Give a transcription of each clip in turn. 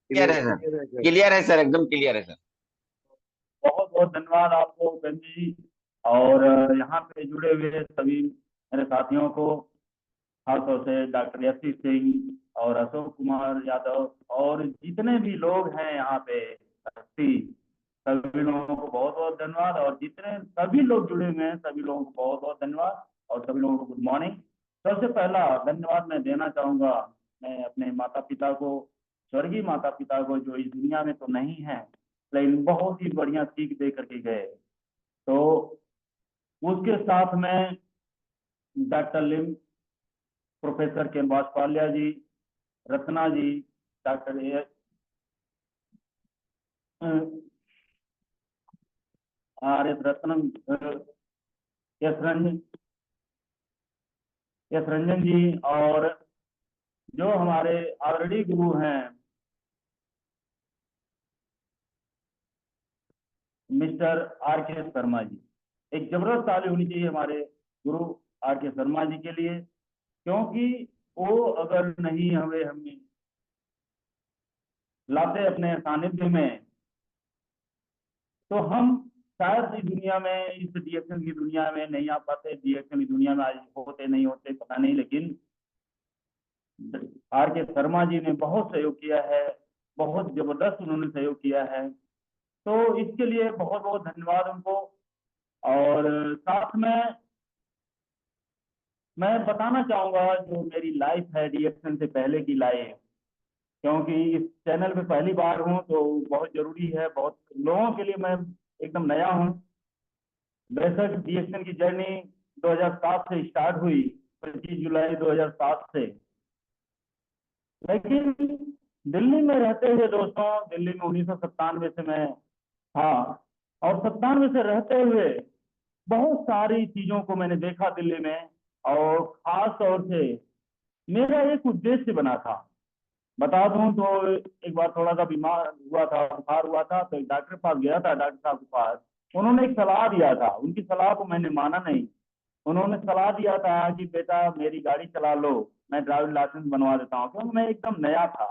Clear है sir. Clear है sir, एकदम क्लियर है सर। बहुत बहुत धन्यवाद आपको गंजी जी। और यहाँ पे जुड़े हुए सभी मेरे साथियों को, खासतौर से डॉक्टर यशी सिंह और अशोक कुमार यादव और जितने भी लोग हैं यहाँ पे साथी, सभी लोगों को बहुत बहुत धन्यवाद। और जितने सभी लोग जुड़े हुए हैं सभी लोगों को बहुत बहुत धन्यवाद और सभी लोगों को गुड मॉर्निंग। सबसे पहला धन्यवाद मैं देना चाहूंगा, मैं अपने माता पिता को, स्वर्गीय माता पिता को, जो इस दुनिया में तो नहीं है लेकिन बहुत ही बढ़िया सीख दे करके गए। तो उसके साथ में doctor Lim, professor K Baspalia ji, Ratna ji, doctor R S Ratnam, S Ranjan, S Ranjan ji, और जो हमारे ऑलरेडी गुरु हैं मिस्टर आर के शर्मा जी। एक जबरदस्त ताली होनी चाहिए हमारे गुरु आर के शर्मा जी के लिए, क्योंकि वो अगर नहीं हमें हमें लाते अपने सानिध्य में तो हम शायद इस दुनिया में, इस डीएक्शन की दुनिया में नहीं आ पाते। डीएक्शन की दुनिया में आज होते नहीं होते पता नहीं, लेकिन आर के शर्मा जी ने बहुत सहयोग किया है, बहुत जबरदस्त उन्होंने सहयोग किया है। तो इसके लिए बहुत बहुत धन्यवाद उनको। और साथ में मैं बताना चाहूंगा जो मेरी लाइफ है डीएक्शन से पहले की लाइफ, क्योंकि इस चैनल पे पहली बार हूँ तो बहुत जरूरी है, बहुत लोगों के लिए मैं एकदम नया हूँ। बेशक डीएक्शन की जर्नी 2007 से स्टार्ट हुई, 25 जुलाई 2007 से, लेकिन दिल्ली में रहते हुए दोस्तों, दिल्ली में 1997 से मैं था, और 97 से रहते हुए बहुत सारी चीजों को मैंने देखा दिल्ली में। और खास तौर से मेरा एक उद्देश्य बना था, बता दूं तो एक बार थोड़ा सा बीमार हुआ था, बुखार हुआ था, तो एक डॉक्टर के पास गया था, डॉक्टर साहब के पास। उन्होंने एक सलाह दिया था, उनकी सलाह को मैंने माना नहीं। उन्होंने सलाह दिया था कि बेटा मेरी गाड़ी चला लो, मैं ड्राइविंग लाइसेंस बनवा देता हूँ, क्योंकि मैं एकदम नया था,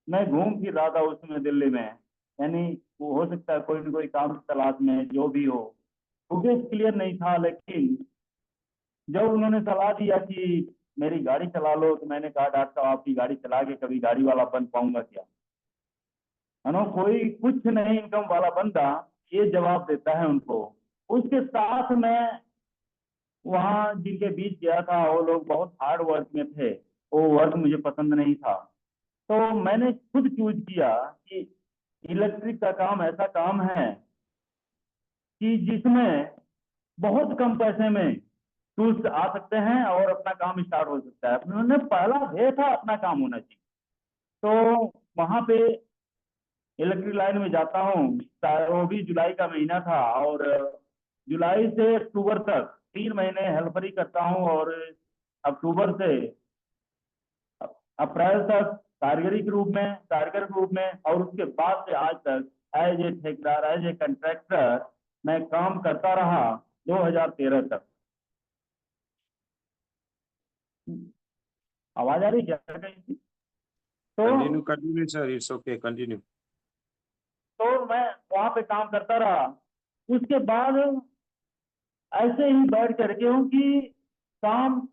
मैं घूम फिर रहा था उस समय दिल्ली में। यानी वो हो सकता है कोई ना कोई काम की तलाश में जो भी हो, उद्देश्य क्लियर नहीं था। लेकिन जब उन्होंने सलाह दिया कि मेरी गाड़ी चला लो, तो मैंने कहा डॉक्टर साहब आपकी गाड़ी चला के कभी गाड़ी वाला बन पाऊंगा क्या? है ना, कोई कुछ नहीं इनकम वाला बंदा ये जवाब देता है उनको। उसके साथ में वहाँ जिनके बीच गया था वो लोग बहुत हार्ड वर्क में थे, वो वर्क मुझे पसंद नहीं था। तो मैंने खुद चूज किया कि इलेक्ट्रिक का काम ऐसा काम है कि जिसमें बहुत कम पैसे में टूल्स आ सकते हैं और अपना काम स्टार्ट हो सकता है। उन्होंने पहला ध्येय था अपना काम होना चाहिए। तो वहां पे इलेक्ट्रिक लाइन में जाता हूँ, वो भी जुलाई का महीना था, और जुलाई से अक्टूबर तक 3 महीने हेल्परी करता हूँ, और अक्टूबर से अप्रैल तक कारीगर के रूप में, और उसके बाद से आज तक एज ए ठेकेदार, एज ए कंट्रैक्टर मैं काम करता रहा 2013 तक। आवाज आ रही है क्या कहीं? तो continue continue sir, it's okay, continue. मैं वहां पे काम करता रहा। उसके बाद ऐसे ही बैठ करके हूँ कि काम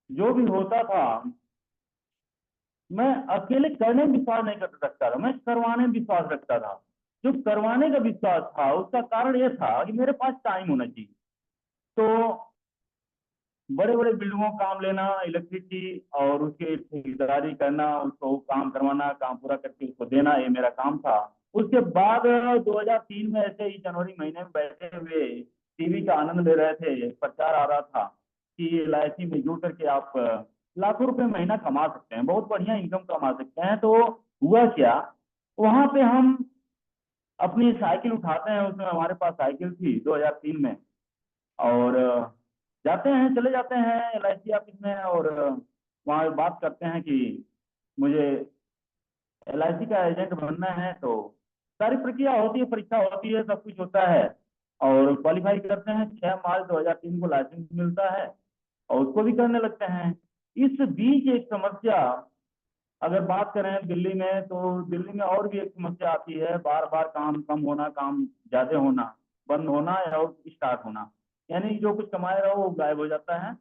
जो भी होता था मैं अकेले करने में विश्वास नहीं कर सकता था, मैं करवाने में विश्वास रखता था। जो करवाने का विश्वास था उसका कारण यह था कि मेरे पास टाइम होना चाहिए। तो बड़े बड़े बिल्डिंगों का काम लेना इलेक्ट्रिक की, और उसकी ठेकेदारी करना, उसको काम करवाना, काम पूरा करके उसको देना, ये मेरा काम था। उसके बाद 2003 में ऐसे ही जनवरी महीने में बैठे हुए टीवी का आनंद ले रहे थे, प्रचार आ रहा था कि एलआईसी में जुड़ करके आप लाखों रुपए महीना कमा सकते हैं, बहुत बढ़िया इनकम कमा सकते हैं। तो हुआ क्या, वहां पे हम अपनी साइकिल उठाते हैं, उसमें हमारे पास साइकिल थी 2003 में, और जाते हैं, चले जाते हैं एलआईसी ऑफिस में, और वहाँ बात करते हैं कि मुझे एलआईसी का एजेंट बनना है। तो सारी प्रक्रिया होती है, परीक्षा होती है, सब कुछ होता है, और क्वालिफाई करते हैं। 6 मार्च 2003 को लाइसेंस मिलता है और उसको भी करने लगते हैं। इस बीच एक समस्या अगर बात करें दिल्ली में, तो दिल्ली में और भी एक समस्या आती है, बार बार काम कम होना, काम ज्यादा होना, बंद होना या स्टार्ट होना, यानी जो कुछ कमाए रहो वो गायब हो जाता है।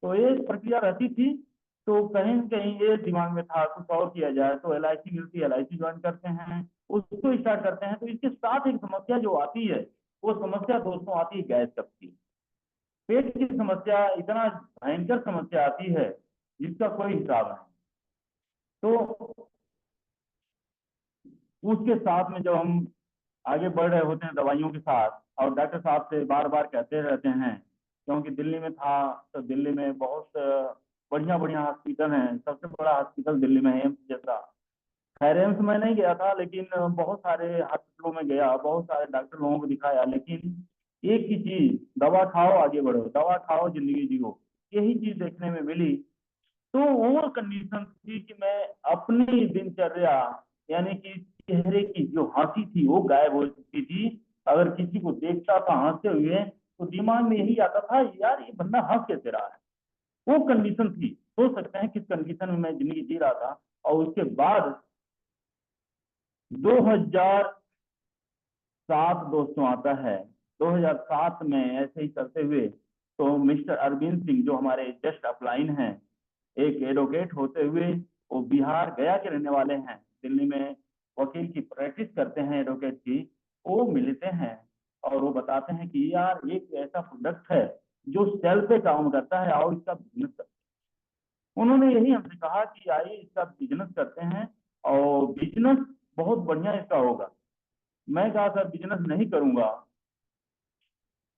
तो ये प्रक्रिया रहती थी। तो कहीं न कहीं ये दिमाग में था कुछ और किया जाए, तो LIC मिलती है, LIC ज्वाइन करते हैं, उसको स्टार्ट करते हैं। तो इसके साथ एक समस्या जो आती है, वो समस्या दोस्तों आती है गैस कब की। पेट की समस्या इतना भयंकर समस्या आती है जिसका कोई हिसाब नहीं। तो उसके साथ में जब हम आगे बढ़ रहे होते हैं दवाइयों के साथ, और डॉक्टर साहब से बार बार कहते रहते हैं, क्योंकि दिल्ली में था, तो दिल्ली में बहुत बढ़िया बढ़िया हॉस्पिटल हैं। सबसे बड़ा हॉस्पिटल दिल्ली में है एम्स जैसा। खैर एम्स में नहीं गया था, लेकिन बहुत सारे हॉस्पिटलों में गया, बहुत सारे डॉक्टर लोगों को दिखाया, लेकिन एक ही चीज, दवा खाओ आगे बढ़ो, दवा खाओ जिंदगी जियो, यही चीज देखने में मिली। तो वो कंडीशन थी कि मैं अपनी दिनचर्या, यानी कि चेहरे की जो हंसी थी वो गायब हो चुकी थी। अगर किसी को देखता था हंसते हुए, तो दिमाग में यही आता था, यार ये बंदा हंस कैसे रहा है। वो कंडीशन थी। सोच सकते हैं किस कंडीशन में मैं जिंदगी जी रहा था। और उसके बाद 2007 दोस्तों आता है। 2007 में ऐसे ही करते हुए, तो मिस्टर अरविंद सिंह जो हमारे जस्ट अपलाइन हैं, एक एडवोकेट होते हुए, वो बिहार गया के रहने वाले हैं, दिल्ली में वकील की प्रैक्टिस करते हैं एडवोकेट की। वो मिलते हैं और वो बताते हैं कि यार एक ऐसा प्रोडक्ट है जो सेल पे काम करता है और इसका बिजनेस करते हैं। उन्होंने यही हमसे कहा कि आइए इसका बिजनेस करते हैं, और बिजनेस बहुत बढ़िया इसका होगा। मैं कहा सर बिजनेस नहीं करूंगा,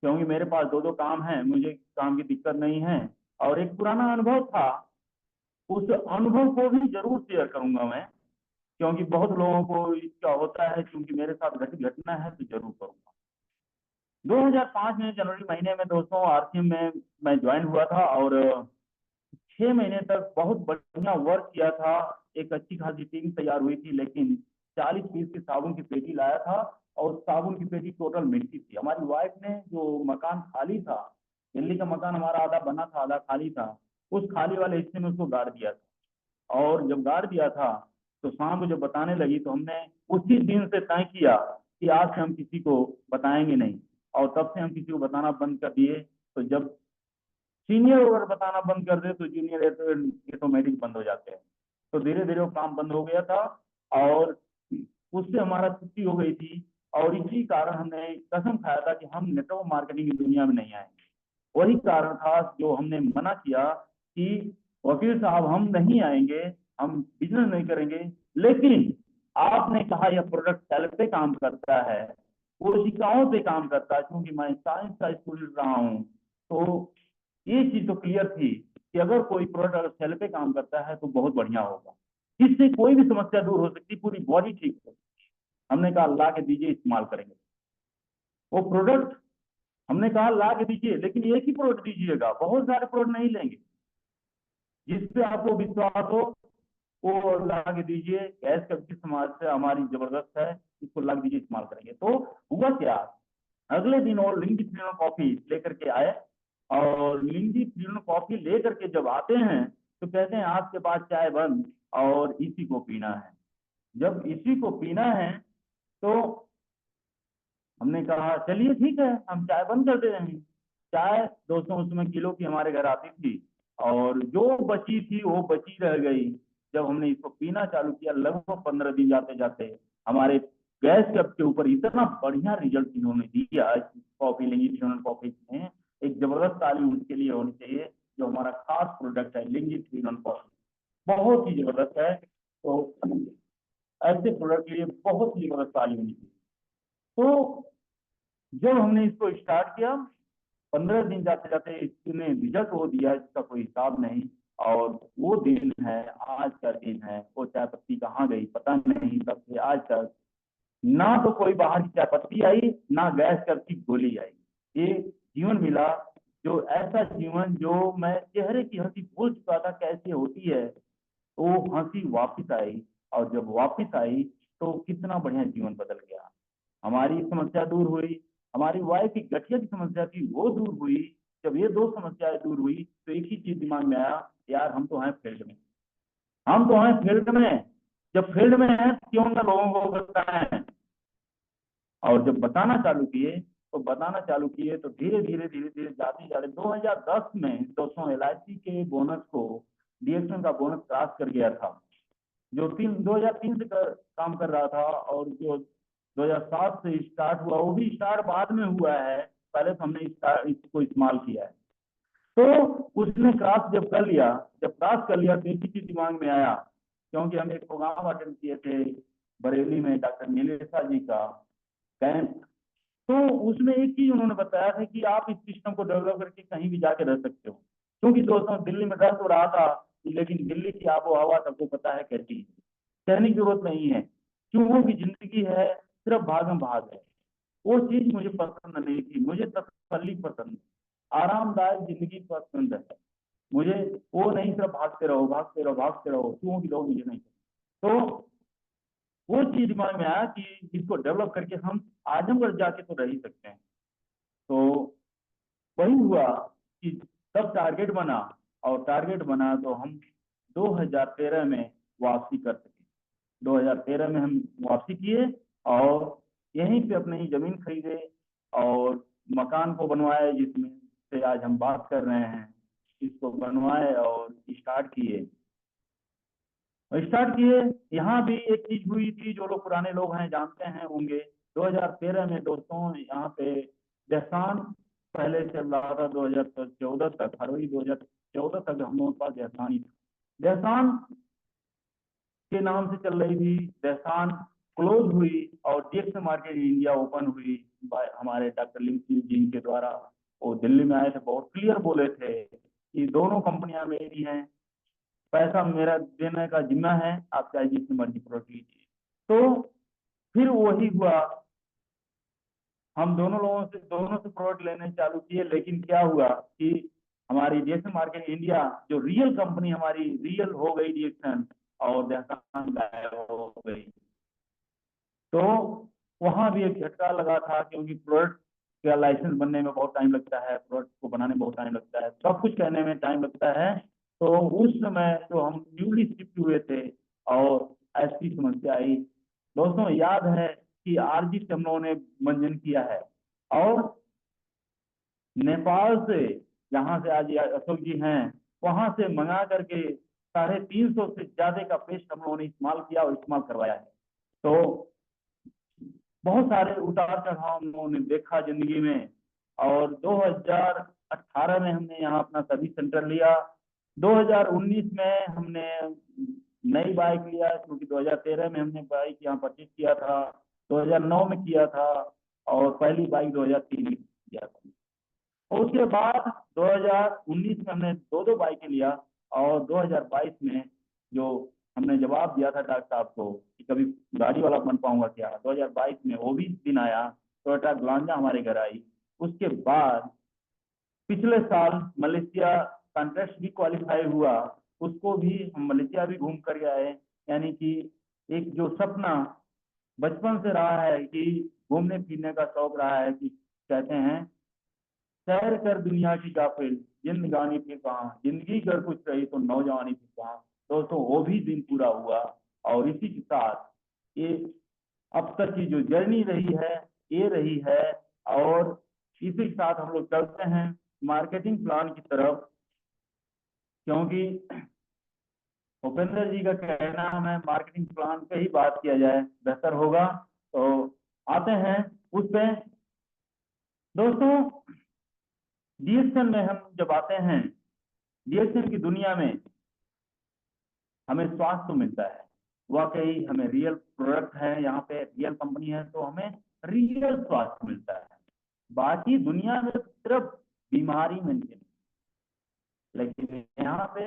क्योंकि मेरे पास दो दो काम है, मुझे काम की दिक्कत नहीं है, और एक पुराना अनुभव था, उस अनुभव को भी जरूर शेयर करूंगा मैं, क्योंकि बहुत लोगों को इसका होता है, क्योंकि मेरे साथ घटित घटना है तो जरूर करूंगा। 2005 में जनवरी महीने में दोस्तों RCM में मैं ज्वाइन हुआ था, और 6 महीने तक बहुत बढ़िया वर्क किया था। एक अच्छी खासी टीम तैयार हुई थी, लेकिन 40 पीस की साबुन की पेटी लाया था, और साबुन की पेटी टोटल मिलती थी। हमारी वाइफ ने जो मकान खाली था, दिल्ली का मकान हमारा आधा बना था आधा खाली था, उस खाली वाले हिस्से में उसको गाड़ दिया था। और जब गाड़ दिया था, तो शाम को जब बताने लगी, तो हमने उसी दिन से तय किया कि आज से हम किसी को बताएंगे नहीं, और तब से हम किसी को बताना बंद कर दिए। तो जब सीनियर अगर बताना बंद कर दे, तो जूनियर ऑटोमेटिक बंद हो जाते हैं। तो धीरे धीरे वो काम बंद हो गया था, और उससे हमारा छुट्टी हो गई थी। और इसी कारण हमने कसम खाया था कि हम नेटवर्क मार्केटिंग की दुनिया में नहीं आएंगे। वही कारण था जो हमने मना किया कि वकील साहब हम नहीं आएंगे, हम बिजनेस नहीं करेंगे। लेकिन आपने कहा यह प्रोडक्ट सेल पे काम करता है, कोशिकाओं पे काम करता है, क्योंकि मैं साइंस का स्टूडेंट रहा हूँ। तो ये चीज तो क्लियर थी कि अगर कोई प्रोडक्ट अगर सेल पे काम करता है तो बहुत बढ़िया होगा, इससे कोई भी समस्या दूर हो सकती, पूरी बॉडी ठीक हो। हमने कहा ला के दीजिए, इस्तेमाल करेंगे। वो प्रोडक्ट हमने कहा ला के दीजिए, लेकिन एक ही प्रोडक्ट दीजिएगा, बहुत सारे प्रोडक्ट नहीं लेंगे। जिस पे आपको विश्वास हो वो ला के दीजिए। गैस की समस्या हमारी जबरदस्त है, इसको ला के दीजिए, इस्तेमाल करेंगे। तो हुआ क्या, अगले दिन वो लिंगी फ्रीडम कॉफी लेकर के आए, और लिंगी फ्रीडम कॉफी लेकर के जब आते हैं, तो कहते हैं आज के बाद चाय बंद, और इसी को पीना है। जब इसी को पीना है, तो हमने कहा चलिए ठीक है, हम चाय बंद कर दे रहे हैं। चाय दोस्तों उस समय किलो की हमारे घर आती थी, और जो बची थी वो बची रह गई। जब हमने इसको पीना चालू किया, लगभग 15 दिन जाते जाते हमारे गैस कप के ऊपर इतना बढ़िया रिजल्ट इन्होंने दिया। कॉफी लिंगी फ्रीडम कॉफी में एक जबरदस्त तालीम उसके लिए होनी चाहिए, जो हमारा खास प्रोडक्ट है लिंगी फ्रीडम कॉफी, बहुत ही जबरदस्त है। तो ऐसे प्रोडक्ट के लिए बहुत ही जबरदस्त तालीम होनी चाहिए। तो जब हमने इसको स्टार्ट किया, 15 दिन जाते जाते इसने रिजल्ट हो दिया, इसका कोई हिसाब नहीं। और वो दिन है, आज का दिन है, वो चाय पत्ती कहाँ गई पता नहीं, तब से आज तक ना तो कोई बाहर की चाय पत्ती आई, ना गैस की गोली आई। ये जीवन मिला, जो ऐसा जीवन जो मैं चेहरे की हंसी भूल चुका था कैसे होती है, वो हंसी वापस आई। और जब वापस आई, तो कितना बढ़िया जीवन बदल गया। हमारी समस्या दूर हुई, हमारी वाइफ की गठिया की समस्या थी वो दूर हुई। जब ये दो समस्याएं दूर हुई, तो एक ही चीज दिमाग में आया, यार हम तो हैं फील्ड में, हम तो हैं फील्ड में, जब फील्ड में हैं क्यों ना लोगों को बताएं। और जब बताना चालू किए तो धीरे धीरे धीरे धीरे जाते जाते 2010 में दोस्तों LIC के बोनस को DXN का बोनस क्रॉस कर गया था, जो 2003 से काम कर रहा था, और जो 2007 से स्टार्ट हुआ वो भी स्टार्ट बाद में हुआ है, पहले तो हमने इसको इस्तेमाल किया है। तो उसने क्रॉस जब क्रॉस कर लिया तो एक ही चीज दिमाग में आया, क्योंकि हम एक प्रोग्राम अटेंड किए थे बरेली में डॉक्टर नीलेशा जी का कैंप। तो उसमें एक चीज उन्होंने बताया था कि आप इस सिस्टम को डेवलप करके कहीं भी जाके रह सकते हो, क्योंकि दोस्तों दिल्ली में रह तो रहा था, लेकिन दिल्ली की आबो हवा सबको पता है कैसी है, कहने की जरूरत नहीं है, क्योंकि जिंदगी है सिर्फ भागम भाग है। वो चीज मुझे पसंद नहीं थी, मुझे तसल्ली पसंद, आरामदायक जिंदगी पसंद है मुझे, वो नहीं सिर्फ भागते रहो भागते रहो भागते रहो, क्योंकि लोग मुझे नहीं। तो वो चीज दिमाग में आया कि इसको डेवलप करके हम आजमगढ़ जाके तो रह ही सकते हैं। तो वही हुआ कि तब टारगेट बना, और टारगेट बना तो हम 2013 में वापसी कर सके। 2013 में हम वापसी किए और यहीं पे अपनी ही जमीन खरीदे और मकान को बनवाए, जिसमें से आज हम बात कर रहे हैं, इसको बनवाए और स्टार्ट किए। यहाँ भी एक चीज हुई थी, जो लोग पुराने लोग हैं जानते हैं होंगे। 2013 में दोस्तों यहाँ पे देहसान पहले चल रहा था, 2014 तक, फरवरी 2014 तक हम लोगों के पास देहसान ही था। देहसान के नाम से चल रही थी, देहसान क्लोज हुई और DXN मार्केट इंडिया ओपन हुई हमारे डॉक्टर लिंक जी के द्वारा। वो दिल्ली में आए थे, बहुत क्लियर बोले थे कि दोनों कंपनियां मेरी हैं, पैसा मेरा देने का जिम्मा है, आप चाहे जितनी मर्जी प्रोडक्ट लीजिए। तो फिर वही हुआ, हम दोनों से प्रोडक्ट लेने चालू किए, लेकिन क्या हुआ कि हमारी DXN मार्केट इंडिया जो रियल कंपनी हमारी रियल हो गई DXN, और देहसान गायब हो गई। तो वहां भी एक झटका लगा था, क्योंकि प्रोडक्ट का लाइसेंस बनने में बहुत टाइम लगता है, प्रोडक्ट को बनाने में बहुत टाइम लगता है, सब कुछ करने में टाइम लगता है। तो उस समय तो हम न्यूली शिफ्ट हुए थे और ऐसी समस्या आई। दोस्तों याद है कि RG से हम लोगों ने मंजन किया है, और नेपाल से, जहाँ से आज अशोक जी हैं, वहां से मंगा करके 350 से ज्यादा का पेस्ट हम लोगों ने इस्तेमाल किया और इस्तेमाल करवाया है। तो बहुत सारे उतार चढ़ाव हम लोगों ने देखा जिंदगी में, और 2018 में हमने यहाँ अपना सर्विस सेंटर लिया। 2019 में हमने नई बाइक लिया, क्योंकि 2013 में हमने बाइक यहाँ परचेज किया था, 2009 में किया था, और पहली बाइक 2003 में किया था। और उसके बाद 2019 में हमने दो बाइकें लिया, और 2022 में जो हमने जवाब दिया था डॉक्टर साहब को कि कभी गाड़ी वाला बन पाऊंगा क्या, 2022 में वो भी दिन आया, टोयोटा ग्लांजा हमारे घर आई। उसके बाद पिछले साल मलेशिया कॉन्ट्रैक्ट भी क्वालिफाई हुआ, उसको भी हम मलेशिया भी घूम कर आए। यानी कि एक जो सपना बचपन से रहा है कि घूमने फिरने का शौक रहा है, कि कहते हैं सैर कर दुनिया की काफिल, जिंदगानी फिर कहाँ, जिंदगी कर कुछ रही तो नौजवानी फिर कहाँ। दोस्तों वो भी दिन पूरा हुआ, और इसी के साथ ये अब तक की जो जर्नी रही है ये रही है। और इसी के साथ हम लोग चलते हैं मार्केटिंग प्लान की तरफ, क्योंकि भूपेंद्र जी का कहना है मार्केटिंग प्लान पे ही बात किया जाए बेहतर होगा। तो आते हैं उस पे। दोस्तों DXN में हम जब आते हैं, DXN की दुनिया में हमें स्वास्थ्य तो मिलता है, वाकई हमें रियल प्रोडक्ट है, यहाँ पे रियल कंपनी है, तो हमें रियल स्वास्थ्य मिलता है। बाकी दुनिया में सिर्फ बीमारी मिलती है, लेकिन यहाँ पे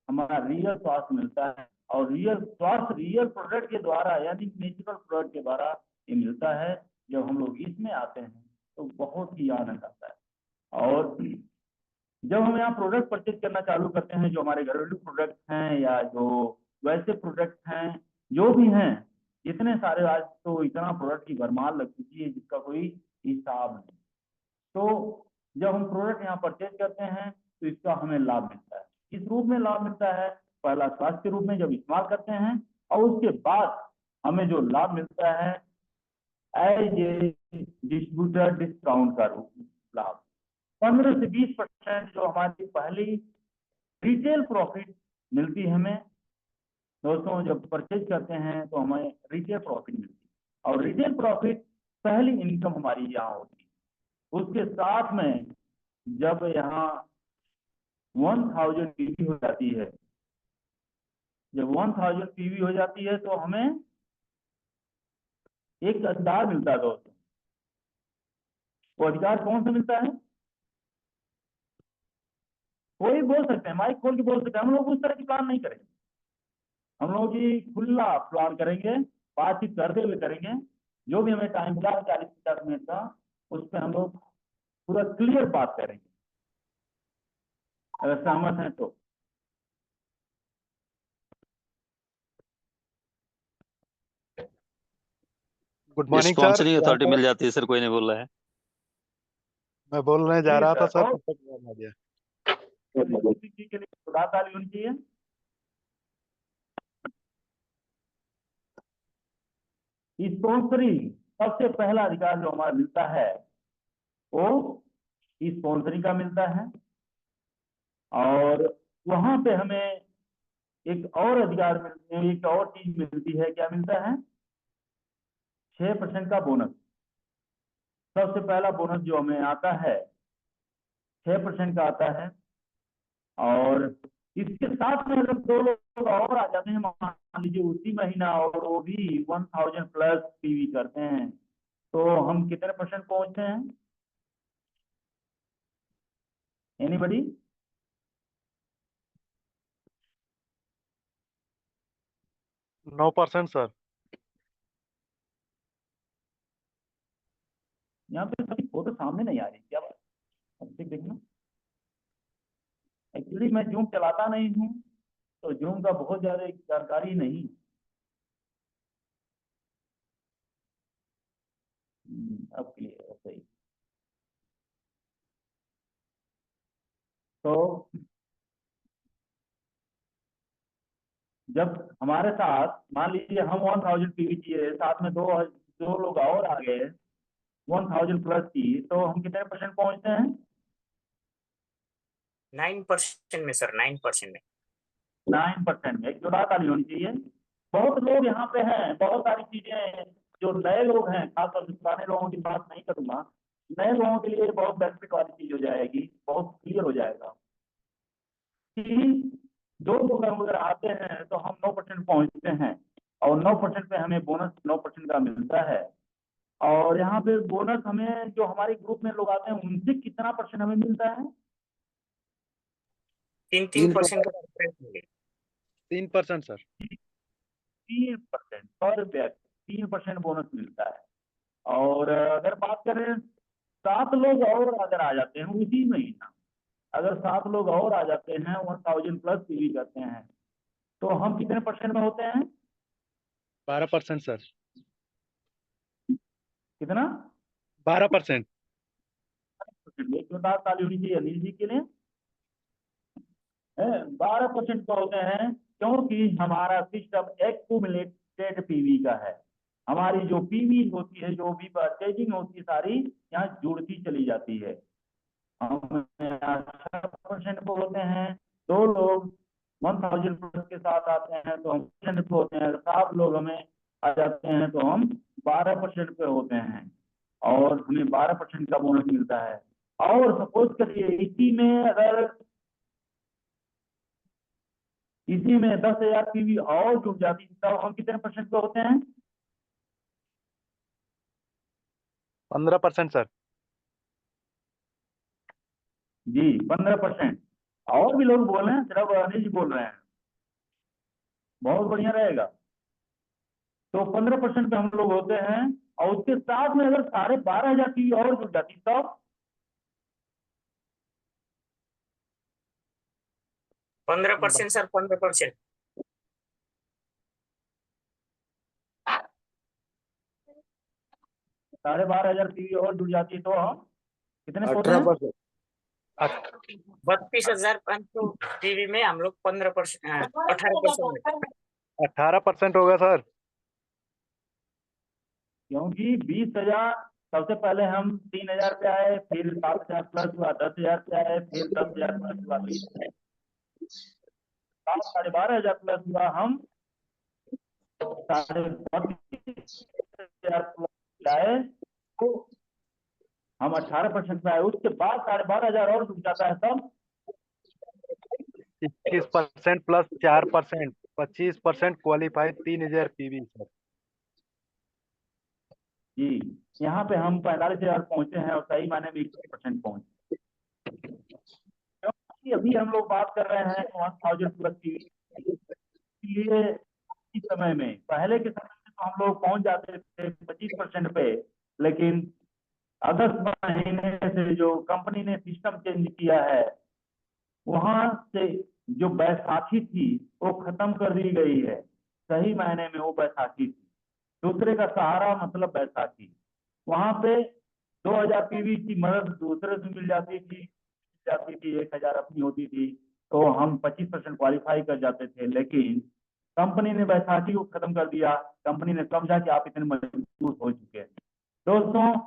हमारा रियल स्वास्थ्य मिलता है, और रियल स्वास्थ्य रियल प्रोडक्ट के द्वारा, यानी नेचुरल प्रोडक्ट के द्वारा ये मिलता है। जब हम लोग इसमें आते हैं तो बहुत ही आनंद आता है। और जब हम यहाँ प्रोडक्ट परचेज करना चालू करते हैं, जो हमारे घरेलू प्रोडक्ट हैं या जो वैसे प्रोडक्ट हैं जो भी हैं, इतने सारे, आज तो इतना प्रोडक्ट की भरमार लग चुकी है जिसका कोई हिसाब नहीं। तो जब हम प्रोडक्ट यहाँ परचेज करते हैं तो इसका हमें लाभ मिलता है। किस रूप में लाभ मिलता है? पहला स्वास्थ्य के रूप में जब इस्तेमाल करते हैं, और उसके बाद हमें जो लाभ मिलता है एज ए डिस्ट्रीब्यूटर डिस्काउंट का लाभ 15 से 20% जो हमारी पहली रिटेल प्रॉफिट मिलती है हमें। दोस्तों जब परचेज करते हैं तो हमें रिटेल प्रॉफिट मिलती है, और रिटेल प्रॉफिट पहली इनकम हमारी यहाँ होती है। उसके साथ में जब यहाँ 1000 पीवी हो जाती है, जब 1000 पीवी हो जाती है तो हमें एक अधिकार मिलता है दोस्तों। वो अधिकार कौन सा मिलता है? कोई बोल सकते हैं, माइक खोल के बोल सकते हैं। हम लोग उस तरह की प्लान नहीं करेंगे, हम लोग की खुला प्लान करेंगे, बातचीत करते हुए करेंगे। जो भी हमें टाइम मिला 40-50 मिनट का, उस पर हम लोग पूरा क्लियर बात करेंगे, अगर सहमत हैं तो। Good morning sir. Sponsoring authority मिल जाती है सर, कोई नहीं बोल रहा है। मैं बोलने जा रहा था सर, और तब तक फोन आ गया। किसी के लिए खुदा ताली होनी चाहिए। स्पॉन्सरिंग सबसे पहला अधिकार जो हमारा मिलता है वो स्पॉन्सरिंग का मिलता है, और वहां पे हमें एक और अधिकार मिलते हैं, एक और चीज मिलती है। क्या मिलता है? 6% का बोनस। सबसे पहला बोनस जो हमें आता है 6% का आता है, और इसके साथ में अगर 2 लोग और आ जाते हैं मान लीजिए उसी महीना, और वो भी 1000 प्लस पीवी करते हैं, तो हम कितने % पहुंचते हैं? एनीबडी? No % sir. यहाँ पे सभी फोटो सामने नहीं आ रही, क्या बात? अब देखना, एक्चुअली मैं जूम चलाता नहीं हूँ, तो जूम का बहुत ज्यादा जानकारी नहीं। अब क्लियर है, सही। तो जब हमारे साथ मान लीजिए हम 1000 पीवी किए, साथ में दो लोग और आ गए 1000 प्लस की, तो हम कितने % पहुंचते हैं? 9% में सर, 9% में। 9% में। एक जोड़ा ताली होनी चाहिए। बहुत लोग यहाँ पे हैं, बहुत सारी चीजें। जो नए लोग हैं, खासतौर से पुराने लोगों की बात नहीं करूंगा, नए लोगों के लिए बहुत बेनिफिट वाली चीज हो जाएगी, बहुत क्लियर हो जाएगा कि 2 लोग अगर आते हैं तो हम 9% पहुंचते हैं, और 9% पे हमें बोनस 9% का मिलता है। और यहाँ पे बोनस हमें, जो हमारे ग्रुप में लोग आते हैं उनसे कितना % हमें मिलता है? 3% का difference मिलेगा। 3% सर। 3% पर व्यक्ति 3% बोनस मिलता है। और अगर बात करें 7 लोग और अगर आ जाते हैं उसी महीना, अगर 7 लोग और आ जाते हैं 1000 प्लस पीवी करते हैं, तो हम कितने % में होते हैं? 12% सर। कितना? 12%। एक जोरदार ताली होनी चाहिए अनिल जी के लिए। 12% का होते हैं, क्योंकि हमारा सिस्टम एक्यूमुलेटेड पीवी का है। हमारी जो पीवी होती है, जो भी परचेजिंग होती है, सारी यहाँ जुड़ती चली जाती है। हम 6% पे होते हैं, 2 लोग 1000 प्लस के साथ आते हैं तो हम % पे होते हैं, 7 लोग हमें आ जाते हैं तो हम 12% पे होते हैं, और हमें 12% का बोनस मिलता है। और सपोज करिए इसी में 10,000 पीवी और जुड़ जाती, तब हम कितने % पे होते हैं? 15% सर। जी 15%। और भी लोग बोल रहे हैं, सिर्फ अनिल जी बोल रहे हैं, बहुत बढ़िया रहेगा। तो 15% पे हम लोग होते हैं, और उसके साथ में अगर 12,500 पीवी और जुड़ जाती तब 15% सर, 15%। 12,500 पीवी और जुड़ जाती तो हम कितने पे होते हैं? 18%। 32,500 टीवी में हम लोग 15%, 18% 18% होगा सर। क्योंकि 20,000 सबसे पहले हम 3,000 पे आए, फिर 7,000 प्लस हुआ, 10,000 पे आए, फिर 10,000 प्लस हुआ, 12,500 प्लस हुआ, हम 32,500 प्लस आए, तो हम 18% पे आए। उसके बाद 12,500 और डूब जाता है, तब 21% प्लस 4%, 25% क्वालिफाइड 3,000 पीवी सर। जी, यहाँ पे हम 45,000 पहुंचे हैं और सही माने में 21% पहुंचे। क्योंकि अभी हम लोग बात कर रहे हैं 1,000 प्लस की, इसलिए इस समय में, पहले के समय में तो हम लोग पहुंच जाते थे 25% पे, लेकिन अगस्त महीने से जो कंपनी ने सिस्टम चेंज किया है, वहां से जो बैसाखी थी वो खत्म कर दी गई है। सही मायने में वो बैसाखी थी, दूसरे का सहारा मतलब बैसाखी। वहां पे 2,000 पीवी की मदद दूसरे से मिल जाती थी, 1,000 अपनी होती थी, तो हम 25% क्वालिफाई कर जाते थे। लेकिन कंपनी ने बैसाखी को खत्म कर दिया। कंपनी ने समझा कि आप इतने मजबूत हो चुके हैं। दोस्तों,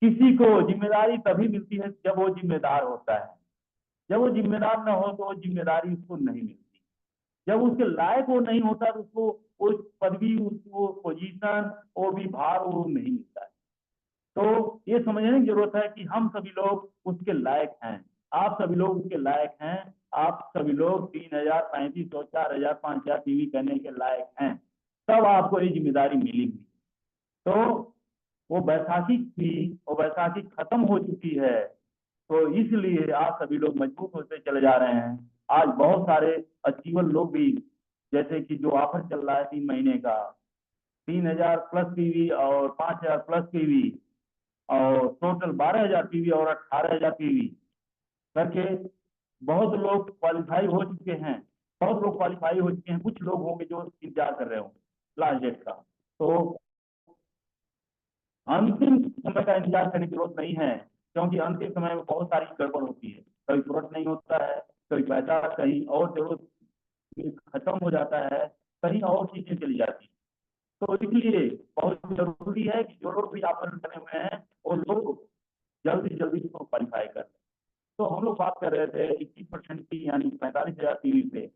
किसी को जिम्मेदारी तभी मिलती है जब वो जिम्मेदार होता है। जब वो जिम्मेदार न हो तो वो जिम्मेदारी उसको नहीं मिलती। जब उसके लायक वो नहीं होता तो उसको उस पदवी, उसको पोजीशन, वो भी भार वो नहीं मिलता है। तो ये समझने की जरूरत है कि हम सभी लोग उसके लायक हैं, आप सभी लोग उसके लायक हैं। आप सभी लोग 3,000, 3,500, 4,000, 5,000 पीवी करने के लायक हैं, तब आपको ये जिम्मेदारी मिलेगी। तो वो बैसाखी थी, वो बैसाखी खत्म हो चुकी है, तो इसलिए आप सभी लोग मजबूत होते चले जा रहे हैं। आज बहुत सारे अचीवर लोग भी, जैसे कि जो ऑफर चल रहा है 3 महीने का, 3,000 प्लस पीवी और 5,000 प्लस पीवी और टोटल 12,000 पीवी और 18,000 पीवी करके बहुत लोग क्वालिफाई हो चुके हैं। बहुत लोग क्वालिफाई हो चुके हैं, कुछ लोग होंगे जो इंतजार कर रहे होंगे लास्ट डेट का। तो अंतिम समय का इंतजार करने की जरूरत नहीं है, क्योंकि अंतिम समय में बहुत सारी गड़बड़ होती है। कभी तुरंत नहीं होता है, कभी पैसा कहीं और जरूरत खत्म हो जाता है, कहीं और चीजें चली जाती है। तो इसलिए बहुत जरूरी है कि जो लोग भी आवेदन करे हुए हैं वो लोग जल्दी से जल्दी उसको क्वालिफाई कर। तो हम लोग बात कर रहे थे 21% की, यानी 45,000 पीवी पे।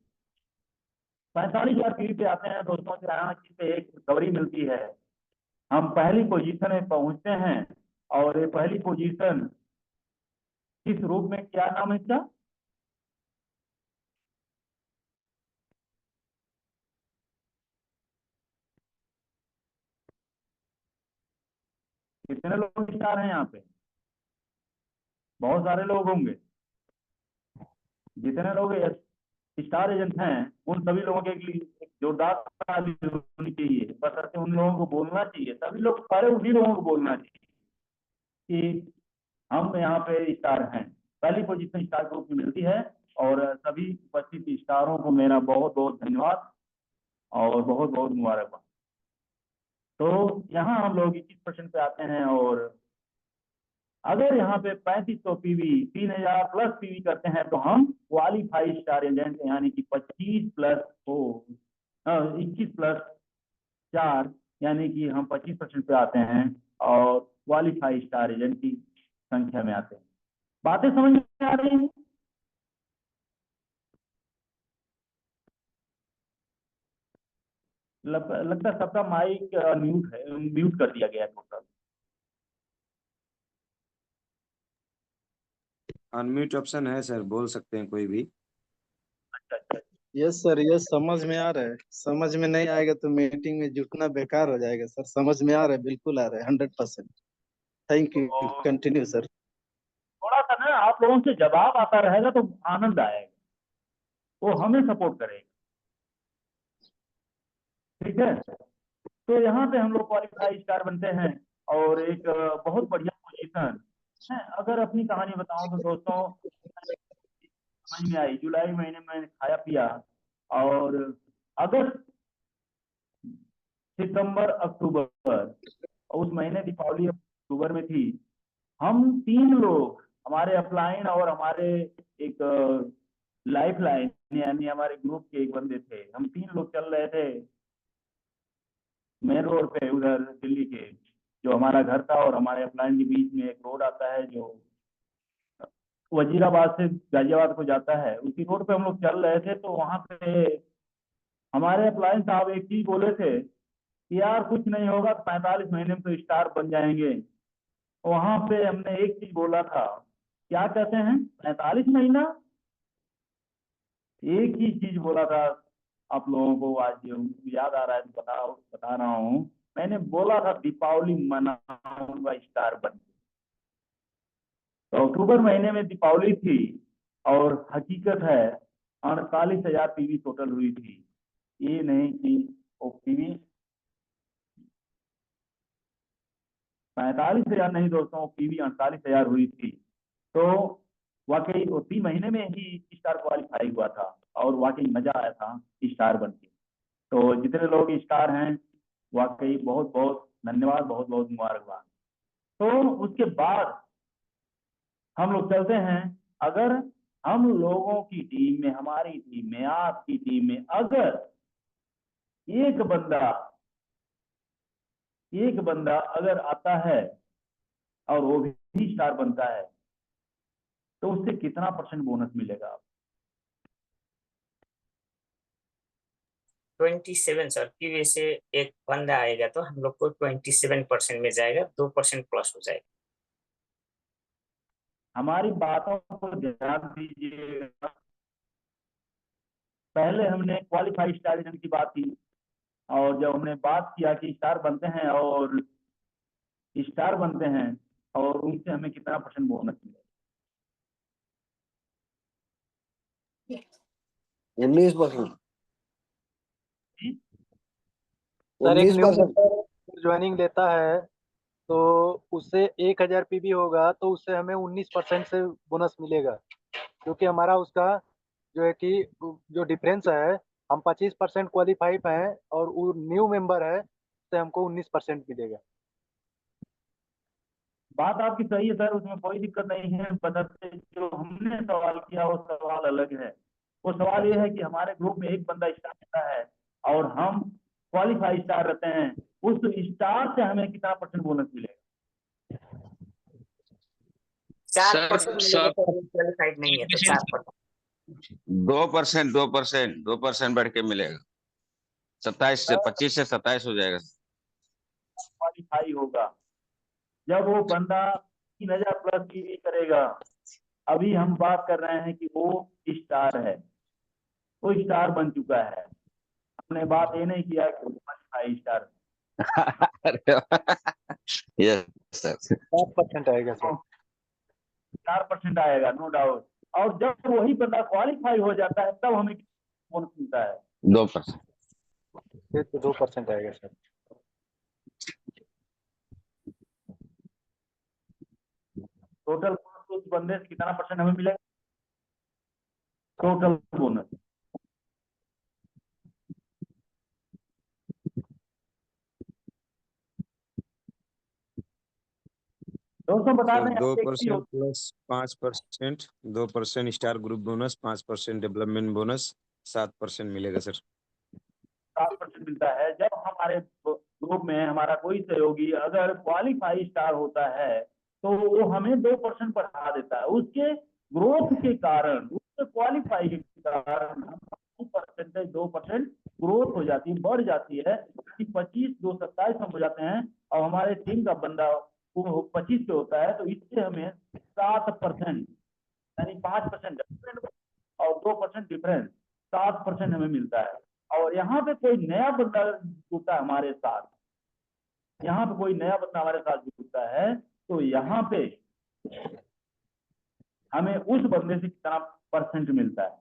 45,000 पीवी पे आते हैं दोस्तों, यहाँ से एक रिकवरी मिलती है। हम पहली पोजीशन में पहुंचते हैं, और ये पहली पोजीशन किस रूप में, क्या नाम है इसका? कितने लोग स्टार हैं यहाँ पे? बहुत सारे लोग होंगे। जितने लोग स्टार एजेंट हैं उन सभी लोगों के लिए एक जोरदार ताली होनी चाहिए। बस उन लोगों को बोलना चाहिए, सभी लोग, सारे उन्हीं लोगों को बोलना चाहिए कि हम यहाँ पे स्टार हैं। पहली पोजीशन स्टार ग्रुप में मिलती है, और सभी उपस्थित स्टारों को मेरा बहुत बहुत धन्यवाद और बहुत बहुत मुबारकबाद। तो यहाँ हम लोग 21% पे आते हैं, और अगर यहाँ पे 3,500 पीवी, 3,000 प्लस पीवी करते हैं तो हम क्वालिफाइड स्टार एजेंट, यानी कि 25 प्लस 21 प्लस 4, यानी कि हम 25% पे आते हैं और क्वालिफाइड स्टार एजेंट की संख्या में आते हैं। बातें समझ में आ रही हैं? लगता है सबका माइक म्यूट है, म्यूट कर दिया गया है टोटल। अनम्यूट ऑप्शन है सर, बोल सकते हैं कोई भी। अच्छा अच्छा। यस सर, यस समझ में आ रहा है। समझ में नहीं आएगा तो मीटिंग में जुटना बेकार हो जाएगा सर। समझ में आ रहा है, बिल्कुल आ रहा है, 100%। थैंक यू, और कंटिन्यू सर। थोड़ा सा ना आप लोगों से जवाब आता रहेगा तो आनंद आएगा, वो हमें सपोर्ट करेगा। ठीक है, तो यहाँ पे हम लोग क्वालिफाई स्टार बनते हैं, और एक बहुत बढ़िया पोजीशन है। अगर अपनी कहानी बताऊं तो दोस्तों, समझ में आई, जुलाई महीने में मैंने खाया पिया, और अगस्त, सितंबर, अक्टूबर, उस महीने दीपावली अक्टूबर में थी। हम 3 लोग हमारे अपलाइन और हमारे एक लाइफ लाइन यानी हमारे ग्रुप के एक बंदे थे, हम 3 लोग चल रहे थे मेन रोड पे उधर दिल्ली के, जो हमारा घर था और हमारे अपलाइन के बीच में एक रोड आता है जो वजीराबाद से गाजियाबाद को जाता है, उसी रोड पे हम लोग चल रहे थे। तो वहां पे हमारे अपलाइन साहब एक चीज बोले थे कि यार कुछ नहीं होगा, 45 महीने में तो स्टार बन जाएंगे। वहां पे हमने एक चीज बोला था, क्या कहते हैं, 45 महीना, एक ही चीज बोला था आप लोगों को, आज याद आ रहा है तो बता रहा हूँ। मैंने बोला था दीपावली मनाऊंगा स्टार बन के। तो अक्टूबर महीने में दीपावली थी और हकीकत है 48,000 पीवी टोटल हुई थी। ये नहीं कि वो पीवी 45,000 नहीं दोस्तों, पीवी 48,000 हुई थी। तो वाकई वो 3 महीने में ही स्टार क्वालिफाई हुआ था और वाकई मजा आया था स्टार बन के। तो जितने लोग स्टार हैं वाकई बहुत बहुत धन्यवाद, बहुत बहुत मुबारकबाद। तो उसके बाद हम लोग चलते हैं, अगर हम लोगों की टीम में, हमारी टीम में, आपकी टीम में अगर एक बंदा अगर आता है और वो भी स्टार बनता है तो उससे कितना % बोनस मिलेगा? 27 सर की वजह से एक बंदा आएगा तो हम लोग को 27% मिल जाएगा, 2% प्लस हो जाएगा। हमारी बातों को ध्यान दीजिएगा। पहले हमने क्वालिफाई स्टार की बात की और जब हमने बात किया कि स्टार बनते हैं और उनसे हमें कितना % बोनस मिलेगा? 19%। सर एक न्यू 19%। मेंबर ज्वाइनिंग लेता है तो उससे 1,000 पीबी होगा तो उससे हमें 19% से बोनस मिलेगा, क्योंकि हमारा उसका जो है कि जो डिफरेंस है, हम 25% क्वालिफाइड हैं और वो न्यू मेंबर है तो हमको 19% मिलेगा। बात आपकी सही है सर, उसमें कोई दिक्कत नहीं है। बदलते जो हमने सवाल किया वो सवाल अलग है। वो सवाल ये है कि हमारे ग्रुप में एक बंदा स्टार रहता है और हम क्वालिफाई स्टार रहते हैं, उस स्टार से हमें कितना % बोनस मिलेगा? 4% मिलेगा सर तो क्वालिफाइड नहीं है तो 4%। 2%, 2%, 2% बढ़ के मिलेगा। 27 से 25 से 27 हो जाएगा। क्वालिफाई होगा जब वो बंदा 3,000 प्लस की करेगा। अभी हम बात कर रहे हैं कि वो स्टार है, वो स्टार बन चुका है। हमने बात ये नहीं किया कि वो क्वालिफाई स्टार। Yes sir. 4% आएगा सर। 4% आएगा नो डाउट। और जब वही बंदा क्वालिफाई हो जाता है तब हमें बोनस मिलता है। 2%। फिर तो 2% आएगा सर। टोटल उस बंदे से कितना % हमें मिलेगा? टोटल बोनस दोस्तों बता सर दें, आप एक चीज 2% plus 5%, 2% star group bonus, 5% development bonus, 7% मिलेगा सर। 7% मिलता है। जब हमारे ग्रुप में हमारा कोई सहयोगी अगर क्वालिफाई स्टार होता है तो वो हमें 2% बढ़ा देता है। उसके ग्रोथ के कारण, उसके क्वालिफाई के कारण 2% ग्रोथ हो जाती है, बढ़ जाती है कि 25, 2, 27 हम हो जाते हैं और हमारे टीम का बंदा वो 25 पे होता है। तो इससे हमें 7% यानी 5% और 2% डिफरेंस, 7% हमें मिलता है। और यहाँ पे कोई नया बंदा जुड़ता है हमारे साथ, यहाँ पे कोई नया बंदा हमारे साथ जुड़ता है तो यहाँ पे हमें उस बंदे से कितना % मिलता है?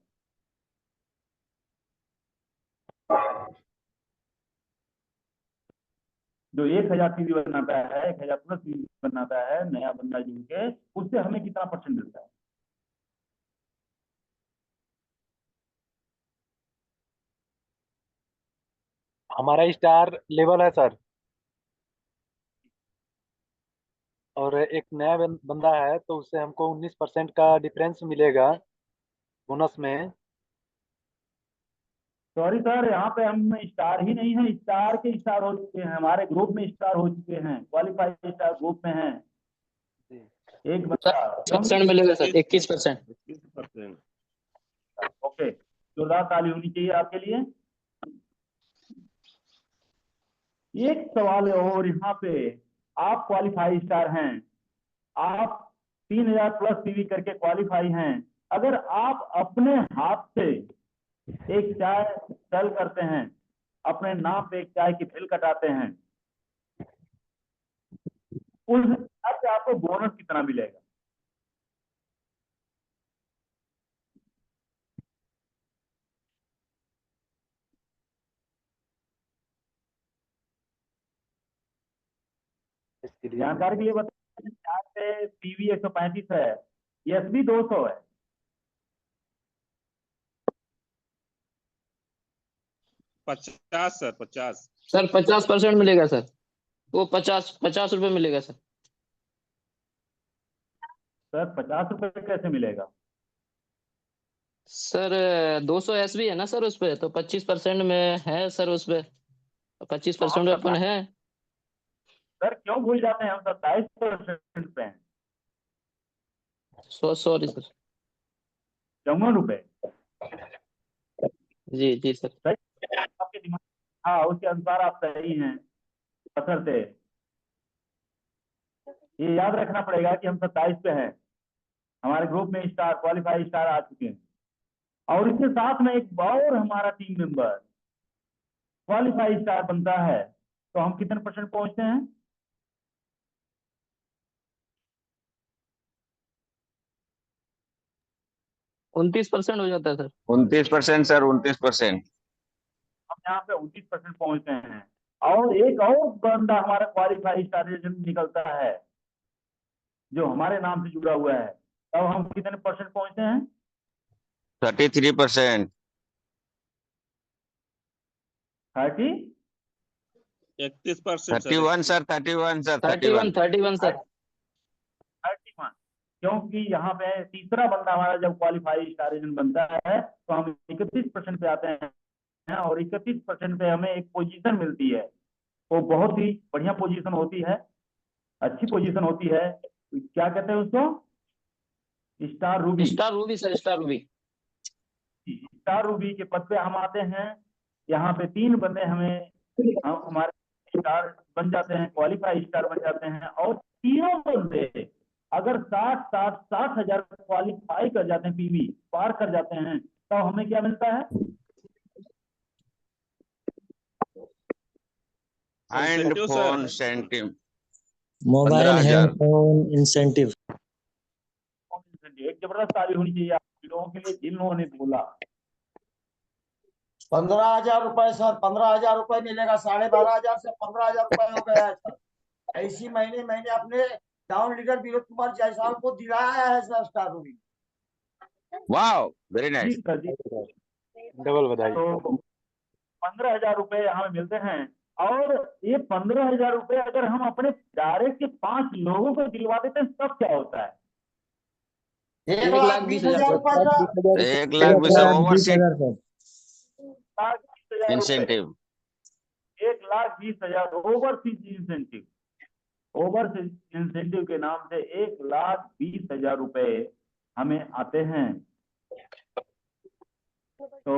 जो 1,000 पीवी बनाता है, 1,000 प्लस पीवी बनाता है, नया बंदा जुड़ के, उससे हमें कितना % मिलता है? हमारा स्टार लेवल है सर, और एक नया बंदा है तो उससे हमको 19% का डिफरेंस मिलेगा बोनस में। सॉरी सर, यहाँ पे हम स्टार ही नहीं है, स्टार के स्टार हो चुके हैं, हमारे ग्रुप में स्टार हो चुके हैं, क्वालिफाइड स्टार ग्रुप में हैं जी। एक बंदा। परसेंट मिलेगा सर, 21%। 21%। ओके, जोरदार ताली होनी चाहिए आपके लिए। एक सवाल है और यहाँ पे, आप क्वालिफाई स्टार हैं, आप 3000 प्लस पीवी करके क्वालिफाई हैं, अगर आप अपने हाथ से एक चाय सेल करते हैं, अपने नाम पे एक चाय की बिल कटाते हैं, उस हिसाब से आपको बोनस कितना मिलेगा? इसके लिए जानकारी के लिए बताएं, चार पे पीवी 135 है, एसबी 200 है। 50 सर, 50। सर 50% मिलेगा सर, वो 50 रुपए मिलेगा सर। सर 50 रुपए कैसे मिलेगा? सर 200 एसबी है ना सर उस पे, तो 25% में है सर उस पे, 25% हम अपन है। सर क्यों भूल जाते हैं, हम 27% पे हैं, सॉरी सर। 54 रुपए। जी जी सर। सही आपके दिमाग, हाँ उसके अनुसार आप सही हैं, बशर्ते ये याद रखना पड़ेगा कि हम 27 पे हैं, हमारे ग्रुप में स्टार क्वालिफाई स्टार आ चुके हैं, और इसके साथ में एक और हमारा टीम मेंबर क्वालिफाई स्टार बनता है, तो हम कितने परसेंट पहुंचते हैं? 29% हो जाता है सर। 29% सर, 29%। हम यहाँ पे 29% पहुंचते हैं, और एक और बंदा हमारा क्वालिफाई स्टार निकलता है जो हमारे नाम से जुड़ा हुआ है, तब हम कितने परसेंट पहुंचते हैं? 33%। 30 31% सर। 31 sir, 31 sir, 31 31। सर। 31, क्योंकि यहाँ पे तीसरा बंदा हमारा जब क्वालिफाई स्टार एजेंट बनता है तो हम 31% पे आते हैं, और 31% पे हमें एक पोजीशन मिलती है, वो बहुत ही बढ़िया पोजीशन होती है, अच्छी पोजीशन होती है, क्या कहते हैं उसको? Star Ruby. Star Ruby sir, star Ruby. Star Ruby के पद पे हम आते हैं। यहाँ पे 3 बंदे हम हमारे स्टार बन जाते हैं, क्वालिफाई स्टार बन जाते हैं, और तीनों बंदे अगर 60 हजार क्वालिफाई कर जाते हैं, पीवी पार कर जाते हैं, तो हमें क्या मिलता है? एंड फोन सेंटिम मोबाइल 15,000। Handphone incentive. एक जबरदस्त ताली होनी चाहिए आप लोगों के लिए जिन्होंने बोला। 15,000 रुपए सर, 15,000 रुपए मिलेगा। 12,500 से 15,000 रुपए हो गया है सर। ऐसी महीने महीने अपने टाउन लीडर विनोद कुमार जायसवाल को दिलाया है sir star ruby. Wow, very जी नाइस। सर जी। डबल बधाई। तो 15,000 रुपए हमें मिलते हैं, और ये 15,000 रुपए अगर हम अपने डायरेक्ट के 5 लोगों को दिलवा देते हैं तब क्या होता है? 1,20,000 रुपए सर। 1 लाख भी सर, ओवर सीट 1,20,000 रुपए, incentive. 1,20,000 overseas incentive, overseas incentive के नाम से 1,20,000 रुपए हमें आते हैं। तो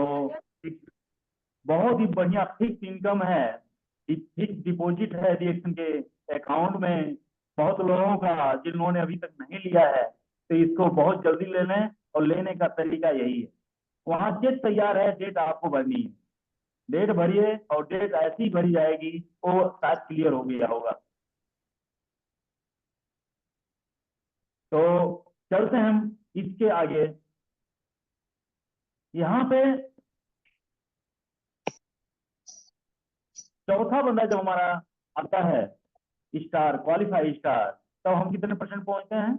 एक बहुत ही बढ़िया फिक्स इनकम है, फिक्स डिपॉजिट है रिएक्शन के अकाउंट में बहुत लोगों का, जिन्होंने अभी तक नहीं लिया है तो इसको बहुत जल्दी ले लें, और लेने का तरीका यही है, वहां डेट तैयार है, डेट आपको भरनी है, डेट भरिए, और डेट ऐसी भरी जाएगी वो शायद क्लियर हो गया होगा। तो चलते हैं हम इसके आगे। यहाँ पे चौथा बंदा जब हमारा आता है स्टार क्वालिफाई स्टार, तब हम कितने परसेंट पहुंचते हैं?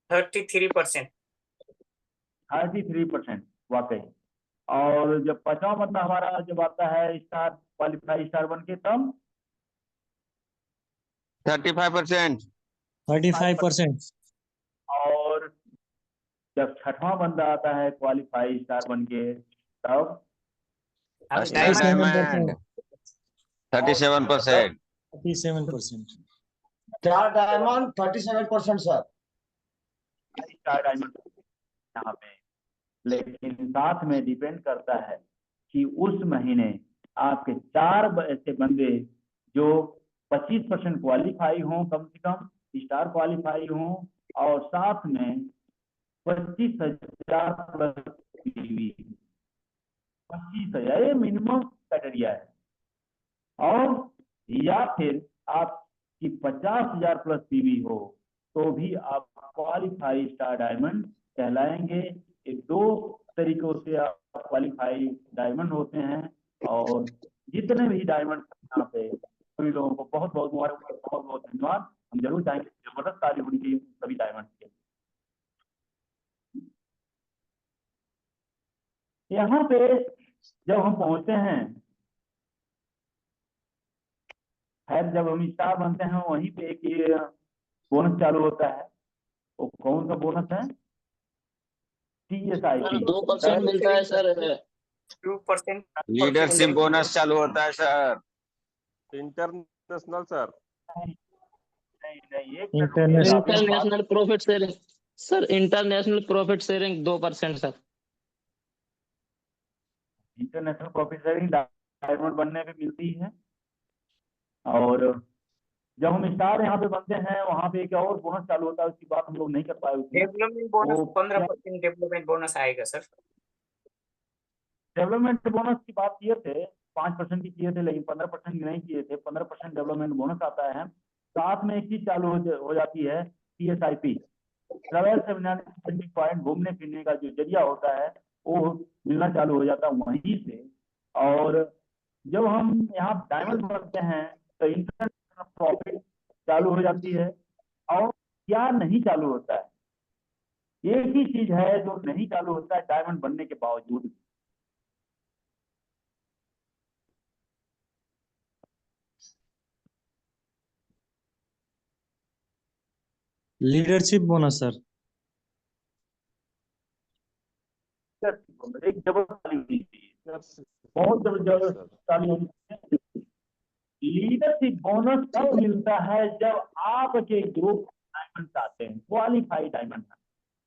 33%। 33%, वाकई। और जब 5वां बंदा हमारा जब आता है स्टार क्वालिफाई स्टार बन के, तब 35%। 35%. और जब छठवां बंदा आता है क्वालिफाई स्टार बन के, तब हम star diamond diamond 37%. 37%. Star diamond 37% sir. Star diamond यहाँ पे, लेकिन साथ में डिपेंड करता है कि उस महीने आपके 4 ऐसे बंदे जो 25% क्वालिफाई हों, कम से कम स्टार क्वालिफाई हों, और साथ में 25,000 प्लस पीवी, 25,000 ये मिनिमम क्राइटेरिया है। और या फिर आपकी 50,000 प्लस पीवी हो तो भी आप क्वालिफाई स्टार डायमंड कहलाएंगे। ये 2 तरीकों से आप क्वालिफाई डायमंड होते हैं। और जितने भी डायमंड यहाँ पे सभी लोगों को बहुत बहुत मुबारक, बहुत बहुत धन्यवाद। हम जरूर चाहेंगे जबरदस्त ताली होनी चाहिए सभी डायमंड के। यहाँ पे जब हम पहुंचते हैं, खैर जब हम स्टार बनते हैं वहीं पे एक ये बोनस चालू होता है। वो कौन सा बोनस है? Sir TSIP। 2% मिलता है सर। 2%। लीडरशिप बोनस चालू होता है सर। International sir. नहीं नहीं, एक international profit sharing sir, international profit sharing 2% sir. International profit sharing diamond बनने पे मिलती है। और जब हम स्टार यहाँ पे बनते हैं वहाँ पे एक और बोनस चालू होता है, उसकी बात हम लोग नहीं कर पाए उसमें। डेवलपमेंट बोनस वो 15% डेवलपमेंट बोनस आएगा सर। डेवलपमेंट बोनस की बात किए थे, 5% की किए थे, लेकिन 15% की नहीं किए थे। 15% डेवलपमेंट बोनस आता है। साथ में एक चीज चालू हो जाती है, TSIP, ट्रेवल सेमिनार पॉइंट, घूमने फिरने का जो जरिया होता है वो मिलना चालू हो जाता है वहीं से। और जब हम यहाँ डायमंड बनते हैं तो इंटरनेशनल प्रॉफिट चालू हो जाती है। और क्या नहीं चालू होता है, एक ही चीज है जो नहीं चालू होता है डायमंड बनने के बावजूद। Leadership bonus sir. एक जबरदस्त ताली होनी चाहिए, बहुत जबरदस्त ताली होनी चाहिए। लीडरशिप बोनस तब मिलता है जब आपके ग्रुप डायमंड आते हैं, क्वालिफाइड डायमंड।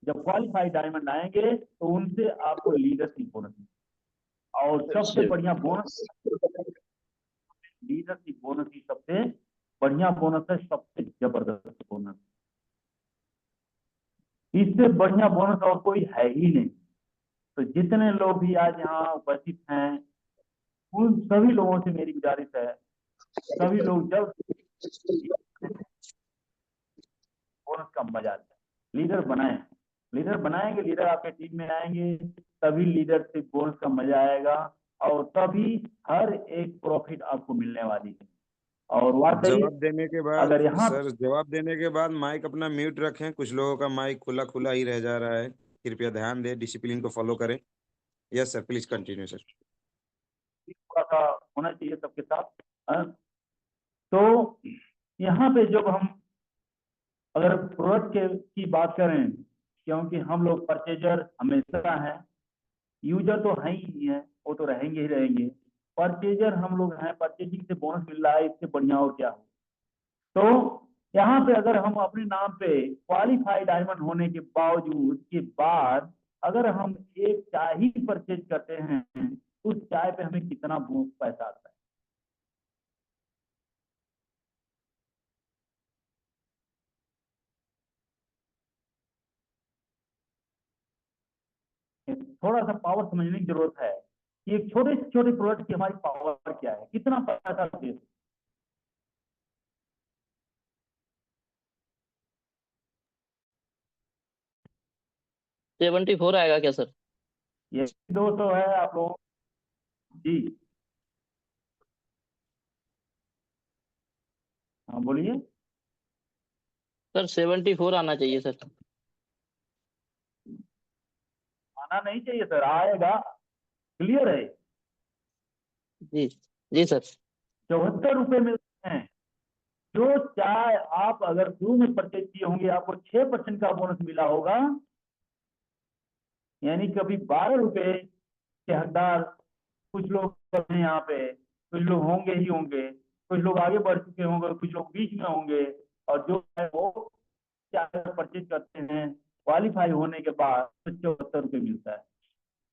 जब क्वालिफाइड डायमंड आएंगे तो उनसे आपको लीडरशिप बोनस मिलेगा। और सबसे बढ़िया बोनस लीडरशिप बोनस ही सबसे बढ़िया बोनस है, सबसे जबरदस्त बोनस। इससे बढ़िया बोनस और कोई है ही नहीं। तो जितने लोग भी आज यहाँ उपस्थित हैं, उन सभी लोगों से मेरी गुजारिश है, सभी लोग जब बोनस का मजा आता है लीडर बनाएं, लीडर बनाएंगे, लीडर आपके टीम में आएंगे, तभी लीडरशिप बोनस का मजा आएगा और तभी हर एक प्रॉफिट आपको मिलने वाली है। और वाकई जवाब देने के बाद अगर यहाँ सर, जवाब देने के बाद माइक अपना म्यूट रखें। कुछ लोगों का माइक खुला खुला ही रह जा रहा है, कृपया ध्यान दें, डिसिप्लिन को फॉलो करें। Yes sir, please continue sir. थोड़ा सा होना चाहिए सबके साथ। तो यहाँ पे जब हम अगर प्रोडक्ट की बात करें, क्योंकि हम लोग परचेजर हमेशा हैं, यूजर तो है ही है, वो तो रहेंगे ही रहेंगे। परचेजर हम लोग हैं, परचेजिंग से बोनस मिल रहा है, इससे बढ़िया और क्या हो। तो यहाँ पे अगर हम अपने नाम पे क्वालिफाइड डायमंड होने के बावजूद के बाद अगर हम एक चाय ही परचेज करते हैं, उस चाय पे हमें कितना पैसा आता है। थोड़ा सा पावर समझने की जरूरत है कि एक छोटे से छोटे प्रोडक्ट की हमारी पावर क्या है, कितना पैसा दे सकते हैं। 74 आएगा क्या सर? ये 200 है आप लोग जी। हाँ बोलिए। सर 74 आना चाहिए सर। आना नहीं चाहिए सर, आएगा, क्लियर है। जी जी सर। 74 रुपए मिलते हैं, जो चाय आप अगर शुरू में परचेज किए होंगे आपको 6% का बोनस मिला होगा, यानी कभी 12 रुपए के हकदार कुछ लोग हैं यहाँ पे, कुछ लोग होंगे ही होंगे, कुछ लोग आगे बढ़ चुके होंगे, कुछ लोग बीच में होंगे, और जो है वो चाय परचेज करते हैं क्वालिफाई होने के बाद 74 रुपये मिलता है।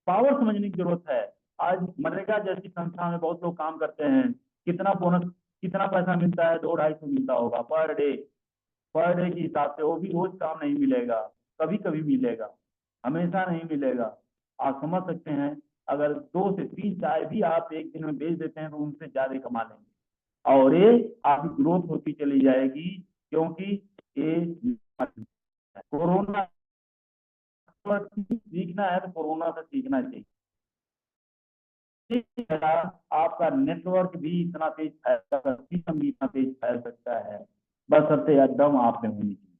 पावर समझने की जरूरत है। आज मनरेगा जैसी संस्था में बहुत लोग काम करते हैं, कितना बोनस कितना पैसा मिलता है, 200-250 मिलता होगा पर डे के हिसाब से, वो भी रोज काम नहीं मिलेगा, कभी कभी मिलेगा, हमेशा नहीं मिलेगा। आप समझ सकते हैं, अगर 2 से 3 चाय भी आप एक दिन में बेच देते हैं तो उनसे ज्यादा कमा लेंगे, और ये आपकी ग्रोथ होती चली जाएगी, क्योंकि ये कोरोना सीखना है तो कोरोना से सीखना चाहिए। आपका नेटवर्क भी इतना तेज फैल, सिस्टम भी इतना तेज फैल सकता है, बशर्ते एकदम आप में होनी चाहिए।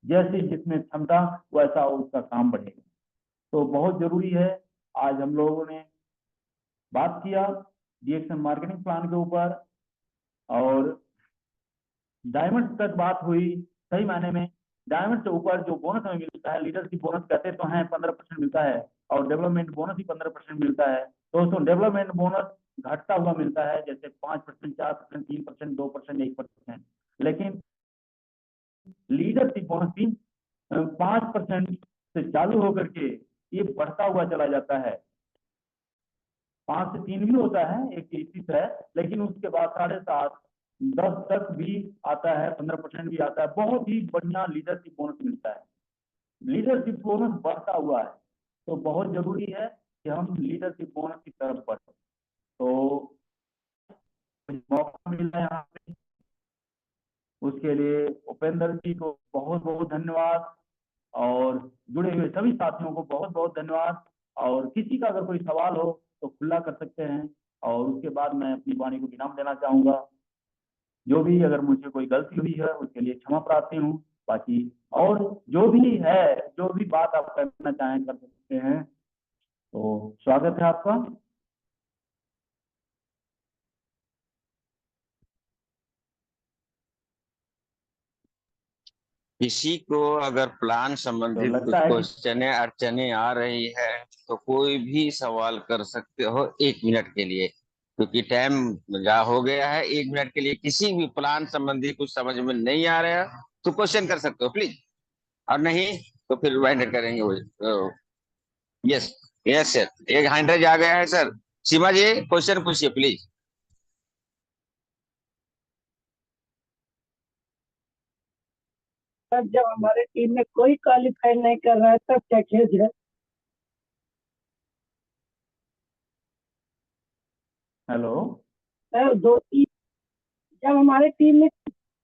जैसे जिसमें क्षमता वैसा उसका काम बढ़ेगा। तो बहुत जरूरी है, आज हम लोगों ने बात किया डीएक्शन मार्केटिंग प्लान के ऊपर, और डायमंड तक बात हुई। सही मायने में डायमंड से ऊपर जो बोनस हमें मिलता है, लीडरशिप बोनस कहते तो हैं 15% मिलता है, और डेवलपमेंट बोनस भी 15% मिलता है। दोस्तों डेवलपमेंट बोनस घटता हुआ मिलता है, जैसे 5%, 4%, 3%, 2%, 1%, लेकिन लीडरशिप बोनस भी 5% से चालू होकर के ये बढ़ता हुआ चला जाता है। 5 से 3 भी होता है, एक चीज है, लेकिन उसके बाद 7.5, 10 तक भी आता है, 15% भी आता है। बहुत ही बढ़िया लीडरशिप बोनस मिलता है। लीडरशिप बोनस बढ़ता हुआ है, तो बहुत जरूरी है कि हम लीडरशिप बोनस की तरफ बढ़े। तो मौका मिला यहाँ पे, उसके लिए उपेंद्र जी को बहुत बहुत धन्यवाद, और जुड़े हुए सभी साथियों को बहुत बहुत धन्यवाद। और किसी का अगर कोई सवाल हो तो खुला कर सकते हैं, और उसके बाद मैं अपनी वाणी को विराम देना चाहूंगा। जो भी अगर मुझसे कोई गलती हुई है उसके लिए क्षमा प्रार्थी हूँ। बाकी और जो भी है, जो भी बात आप करना चाहें कर सकते हैं। तो स्वागत है आपका। किसी को अगर प्लान तो संबंधित कुछ लगता है कि क्वेश्चने अड़चने आ रही है तो कोई भी सवाल कर सकते हो 1 मिनट के लिए, क्योंकि टाइम जा हो गया है। 1 मिनट के लिए किसी भी प्लान संबंधी कुछ समझ में नहीं आ रहा है तो क्वेश्चन कर सकते हो प्लीज, और नहीं तो फिर रिमाइंडर करेंगे वो। यस यस सर, एक हैंड रेज आ गया है सर। सीमा जी क्वेश्चन पूछिए प्लीज। सर जब हमारे टीम में कोई क्वालिफाई नहीं कर रहा है तब क्या किया जाए? हेलो सर जब हमारे टीम में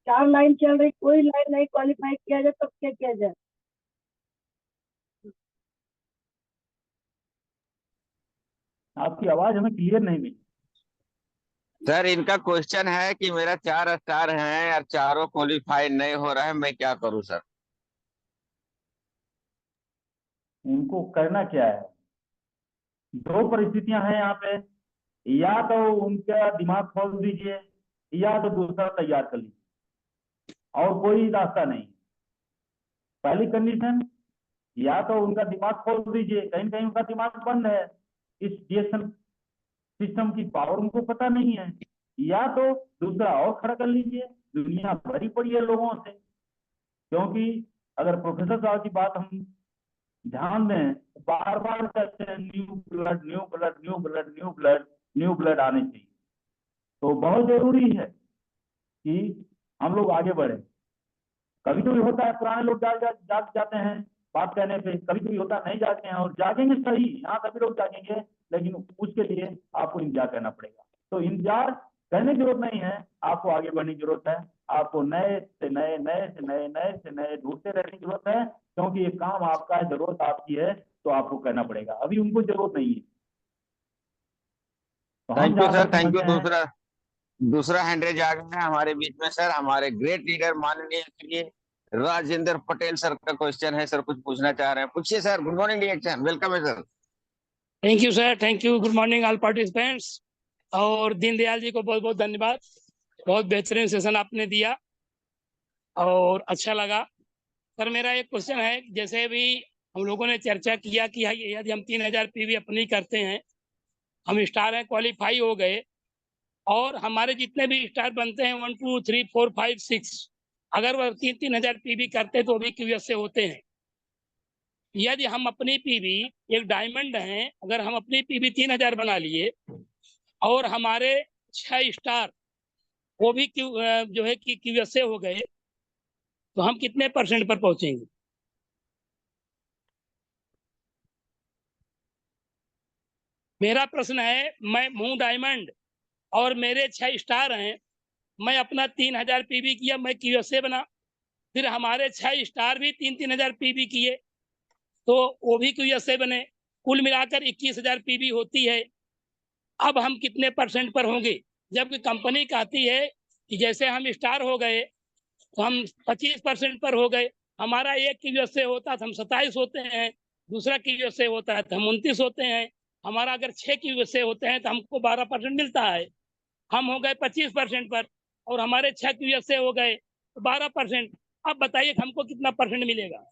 4 लाइन चल रही, कोई लाइन नहीं क्वालिफाई किया जाए तब क्या किया जाए? आपकी आवाज हमें क्लियर नहीं मिली। सर इनका क्वेश्चन है कि मेरा 4 स्टार है और चारों क्वालिफाई नहीं हो रहा है, मैं क्या करूं सर? उनको करना क्या है? 2 परिस्थितियां हैं यहाँ पे, या तो उनका दिमाग खोल दीजिए, या तो दूसरा तैयार कर लीजिए, और कोई रास्ता नहीं। पहली कंडीशन, या तो उनका दिमाग खोल दीजिए, कहीं कहीं उनका दिमाग बंद है, इस डीएक्शन सिस्टम की पावर उनको पता नहीं है, या तो दूसरा और खड़ा कर लीजिए। दुनिया भरी पड़ी है लोगों से, क्योंकि अगर प्रोफेसर साहब की बात हम ध्यान दें तो बार बार कहते हैं new blood, new blood, new blood, new blood, new blood आने चाहिए। तो बहुत जरूरी है कि हम लोग आगे बढ़े। कभी कभी होता है पुराने लोग जाग जाते हैं बात कहने पे, कभी कभी होता है नहीं जागते हैं, और जागेंगे सही, यहाँ सभी लोग जागेंगे, लेकिन उसके लिए आपको इंतजार करना पड़ेगा। तो इंतजार करने की जरूरत नहीं है, आपको आगे बढ़ने की जरूरत है। आपको नए से नए, नए से नए, नए से नए ढूंढते रहने की जरूरत है, क्योंकि ये काम आपका है, जरूरत आपकी है, तो आपको करना पड़ेगा। अभी उनको जरूरत नहीं है। तो हम थैंक यू जहाँ सर, तक थैंक यू। समझते हैं, दूसरा हैंड रेज आ गया है हमारे बीच में सर। हमारे ग्रेट लीडर माननीय श्री राजेंद्र पटेल सर का क्वेश्चन है सर, कुछ पूछना चाह रहे हैं, पूछिए सर। गुड मॉर्निंग डीएक्शन, वेलकम है sir. Thank you sir, thank you. Good morning all participants, और दीनदयाल जी को बहुत बहुत धन्यवाद। बहुत बेहतरीन सेशन आपने दिया और अच्छा लगा। सर मेरा एक क्वेश्चन है, जैसे भी हम लोगों ने चर्चा किया कि यदि हम 3000 पीवी अपनी करते हैं, हम स्टार हैं, क्वालिफाई हो गए, और हमारे जितने भी स्टार बनते हैं 1 2 3 4 5 6, अगर वह 3000 पीवी करते तो भी क्यूएस से होते हैं। यदि हम अपनी पीवी एक डायमंड है, अगर हम अपनी पीवी 3000 बना लिए और हमारे 6 स्टार वो भी जो है कि क्यूएस से हो गए, तो हम कितने % पर पहुंचेंगे? मेरा प्रश्न है, मैं हूँ डायमंड और मेरे 6 स्टार हैं, मैं अपना 3000 पीवी किया, मैं क्यूएसए बना, फिर हमारे 6 स्टार भी 3000 पीवी किए तो वो भी क्यूएसए बने, कुल मिलाकर 21000 पीवी होती है। अब हम कितने % पर होंगे? जबकि कंपनी कहती है कि जैसे हम स्टार हो गए तो हम 25% पर हो गए। हमारा एक क्यूएसए होता तो हम 27 होते हैं, दूसरा क्यूएसए होता है तो हम 29 होते हैं, हमारा अगर 6 क्यूएसए होते हैं तो हमको 12% मिलता है। हम हो गए 25% पर और हमारे 6 क्यूएसए हो गए तो 12%। अब बताइए हमको कितना % मिलेगा?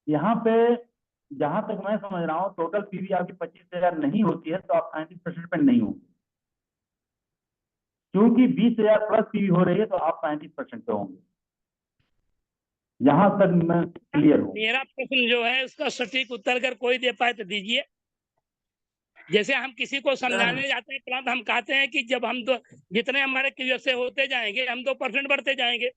यहाँ पे जहां तक मैं समझ रहा हूँ, टोटल पीवी आपकी 25,000 नहीं होती है तो आप 37% पे नहीं होंगे, क्योंकि 20,000 प्लस पीवी हो रही है तो आप 35% पे होंगे। यहाँ तक मैं क्लियर हूँ। मेरा प्रश्न जो है उसका सटीक उत्तर अगर कोई दे पाए तो दीजिए। जैसे हम किसी को समझाने जाते हैं प्लान, हम कहते हैं कि जब हम जितने हमारे क्यूएसए होते जाएंगे हम 2% बढ़ते जाएंगे,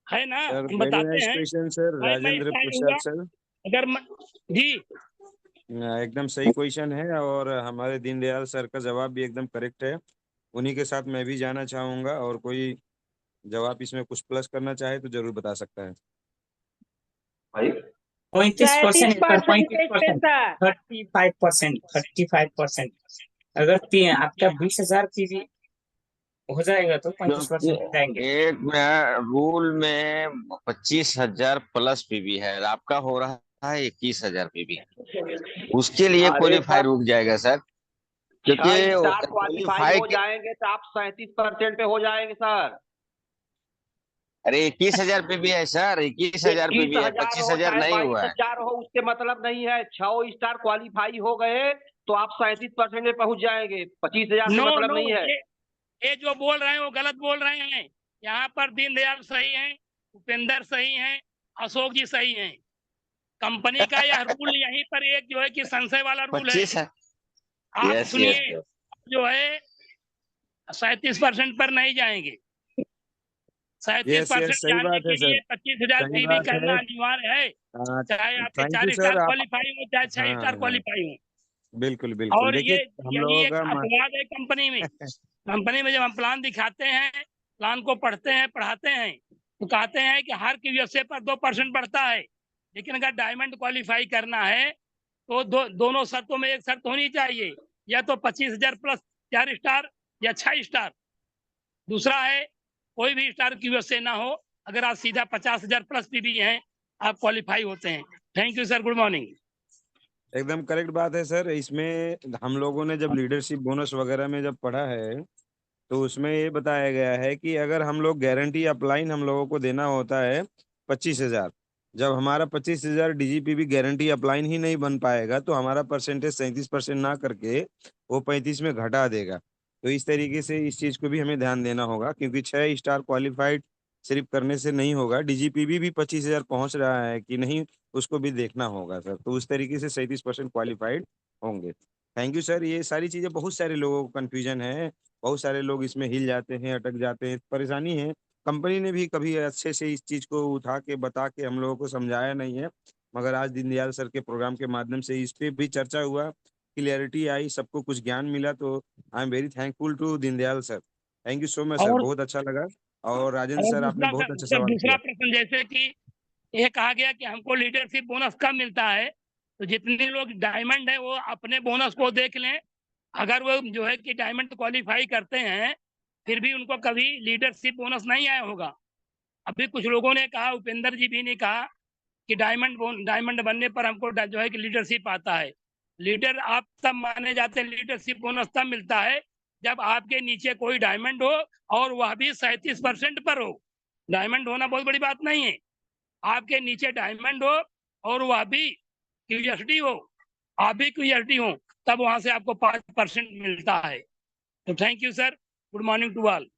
है ना? सर हम वेरी बताते नाइस हैं क्वेश्चन सर, मैं राजेंद्र स्टार प्रसाद हुआ सर। अगर जी एकदम सही क्वेश्चन है और हमारे दीनदयाल सर का जवाब भी एकदम करेक्ट है। उन्हीं के साथ मैं भी जाना चाहूंगा, और कोई जवाब इसमें कुछ प्लस करना चाहे तो जरूर बता सकता है। 35%, 35% सर। 35%। अगर आपका 20,000 पीवी हो जाएगा तो 35% मिल जाएंगे। एक रूल में 25,000 प्लस पीवी है, आपका हो रहा है 21,000 पीवी, उसके लिए अरे क्वालिफाई सर, रुक जाएगा सर, क्योंकि 6 स्टार क्वालिफाई क्वालिफाई हो जाएंगे तो आप 37% पे हो जाएंगे सर। अरे 21,000 पीवी है सर, 21,000 21 पीवी है, हजार हो 25,000 चाहे नहीं हुआ है। 22,000 हो, उससे मतलब नहीं है। 6 स्टार क्वालिफाई हो गए तो आप 37% में पहुंच जाएंगे, 25,000 से नो मतलब नो नहीं है। ये जो बोल रहे हैं वो गलत बोल रहे हैं। यहाँ पर दीनदयाल सही हैं, उपेंद्र सही हैं, अशोक जी सही हैं। कंपनी का यह रूल यहीं पर एक जो है कि संशय वाला रूल है। 25 है। आप यस सुनिए, यस। जो है 37% पर नहीं जाएंगे। 37% यस, सही जाने बात है के सर, लिए 25,000 सही पीवी बात करना है। अनिवार्य है, चाहे आपके थैंक यू 4 सर। स्टार आप क्वालिफाई हो चाहे 6 स्टार हाँ, क्वालिफाई हो। बिल्कुल बिल्कुल, और देखिए ये हम यही लोगों एक का अपवाद है कंपनी में। कंपनी में जब हम प्लान दिखाते हैं, प्लान को पढ़ते हैं पढ़ाते हैं तो कहते हैं कि हर क्यूएसए पर 2% बढ़ता है, लेकिन अगर डायमंड क्वालिफाई करना है तो दोनों शर्तों में एक शर्त होनी चाहिए, या तो 25,000 प्लस 4 स्टार या 6 स्टार। दूसरा है कोई भी स्टार क्यूएसए ना हो, अगर आप सीधा 50,000 प्लस पीवी हैं आप क्वालिफाई होते हैं। Thank you sir, good morning. एकदम करेक्ट बात है सर। इसमें हम लोगों ने जब लीडरशिप बोनस वगैरह में जब पढ़ा है तो उसमें ये बताया गया है कि अगर हम लोग गारंटी अपलाइन हम लोगों को देना होता है 25,000, जब हमारा 25,000 डीजीपी भी गारंटी अपलाइन ही नहीं बन पाएगा तो हमारा परसेंटेज 37% ना करके वो 35 में घटा देगा। तो इस तरीके से इस चीज को भी हमें ध्यान देना होगा, क्योंकि 6 स्टार क्वालिफाइड सिर्फ करने से नहीं होगा, डीजीपीबी भी 25,000 पहुंच रहा है कि नहीं उसको भी देखना होगा सर। तो उस तरीके से 37% क्वालिफाइड होंगे। Thank you sir. ये सारी चीजें बहुत सारे लोगों को कंफ्यूजन है, बहुत सारे लोग इसमें हिल जाते हैं, अटक जाते हैं, परेशानी है। कंपनी ने भी कभी अच्छे से इस चीज को उठा के बता के हम लोगों को समझाया नहीं है, मगर आज दीनदयाल सर के प्रोग्राम के माध्यम से इस पे भी चर्चा हुआ, क्लियरिटी आई, सबको कुछ ज्ञान मिला। तो I am very thankful to Deendayal sir. Thank you so much sir, और बहुत अच्छा लगा। और राजेंद्र सर आपने दूसरा बहुत अच्छा सर, सवाल दूसरा किया। प्रश्न, जैसे कि ये कहा गया कि हमको लीडरशिप बोनस कब मिलता है, तो जितने लोग डायमंड है वो अपने बोनस को देख लें। अगर वो जो है कि डायमंड क्वालिफाई करते हैं फिर भी उनको कभी लीडरशिप बोनस नहीं आया होगा। अभी कुछ लोगों ने कहा, उपेंद्र जी भी ने कहा कि डायमंड बनने पर हमको जो है कि लीडरशिप आता है। लीडर आप तब माने जाते हैं, लीडरशिप बोनस तब मिलता है जब आपके नीचे कोई डायमंड हो और वह भी 37% पर हो। डायमंड होना बहुत बड़ी बात नहीं है, आपके नीचे डायमंड हो और वह भी क्यूएसडी हो, आप भी क्यूएसडी हो, तब वहां से आपको 5% मिलता है। तो thank you sir, good morning to all.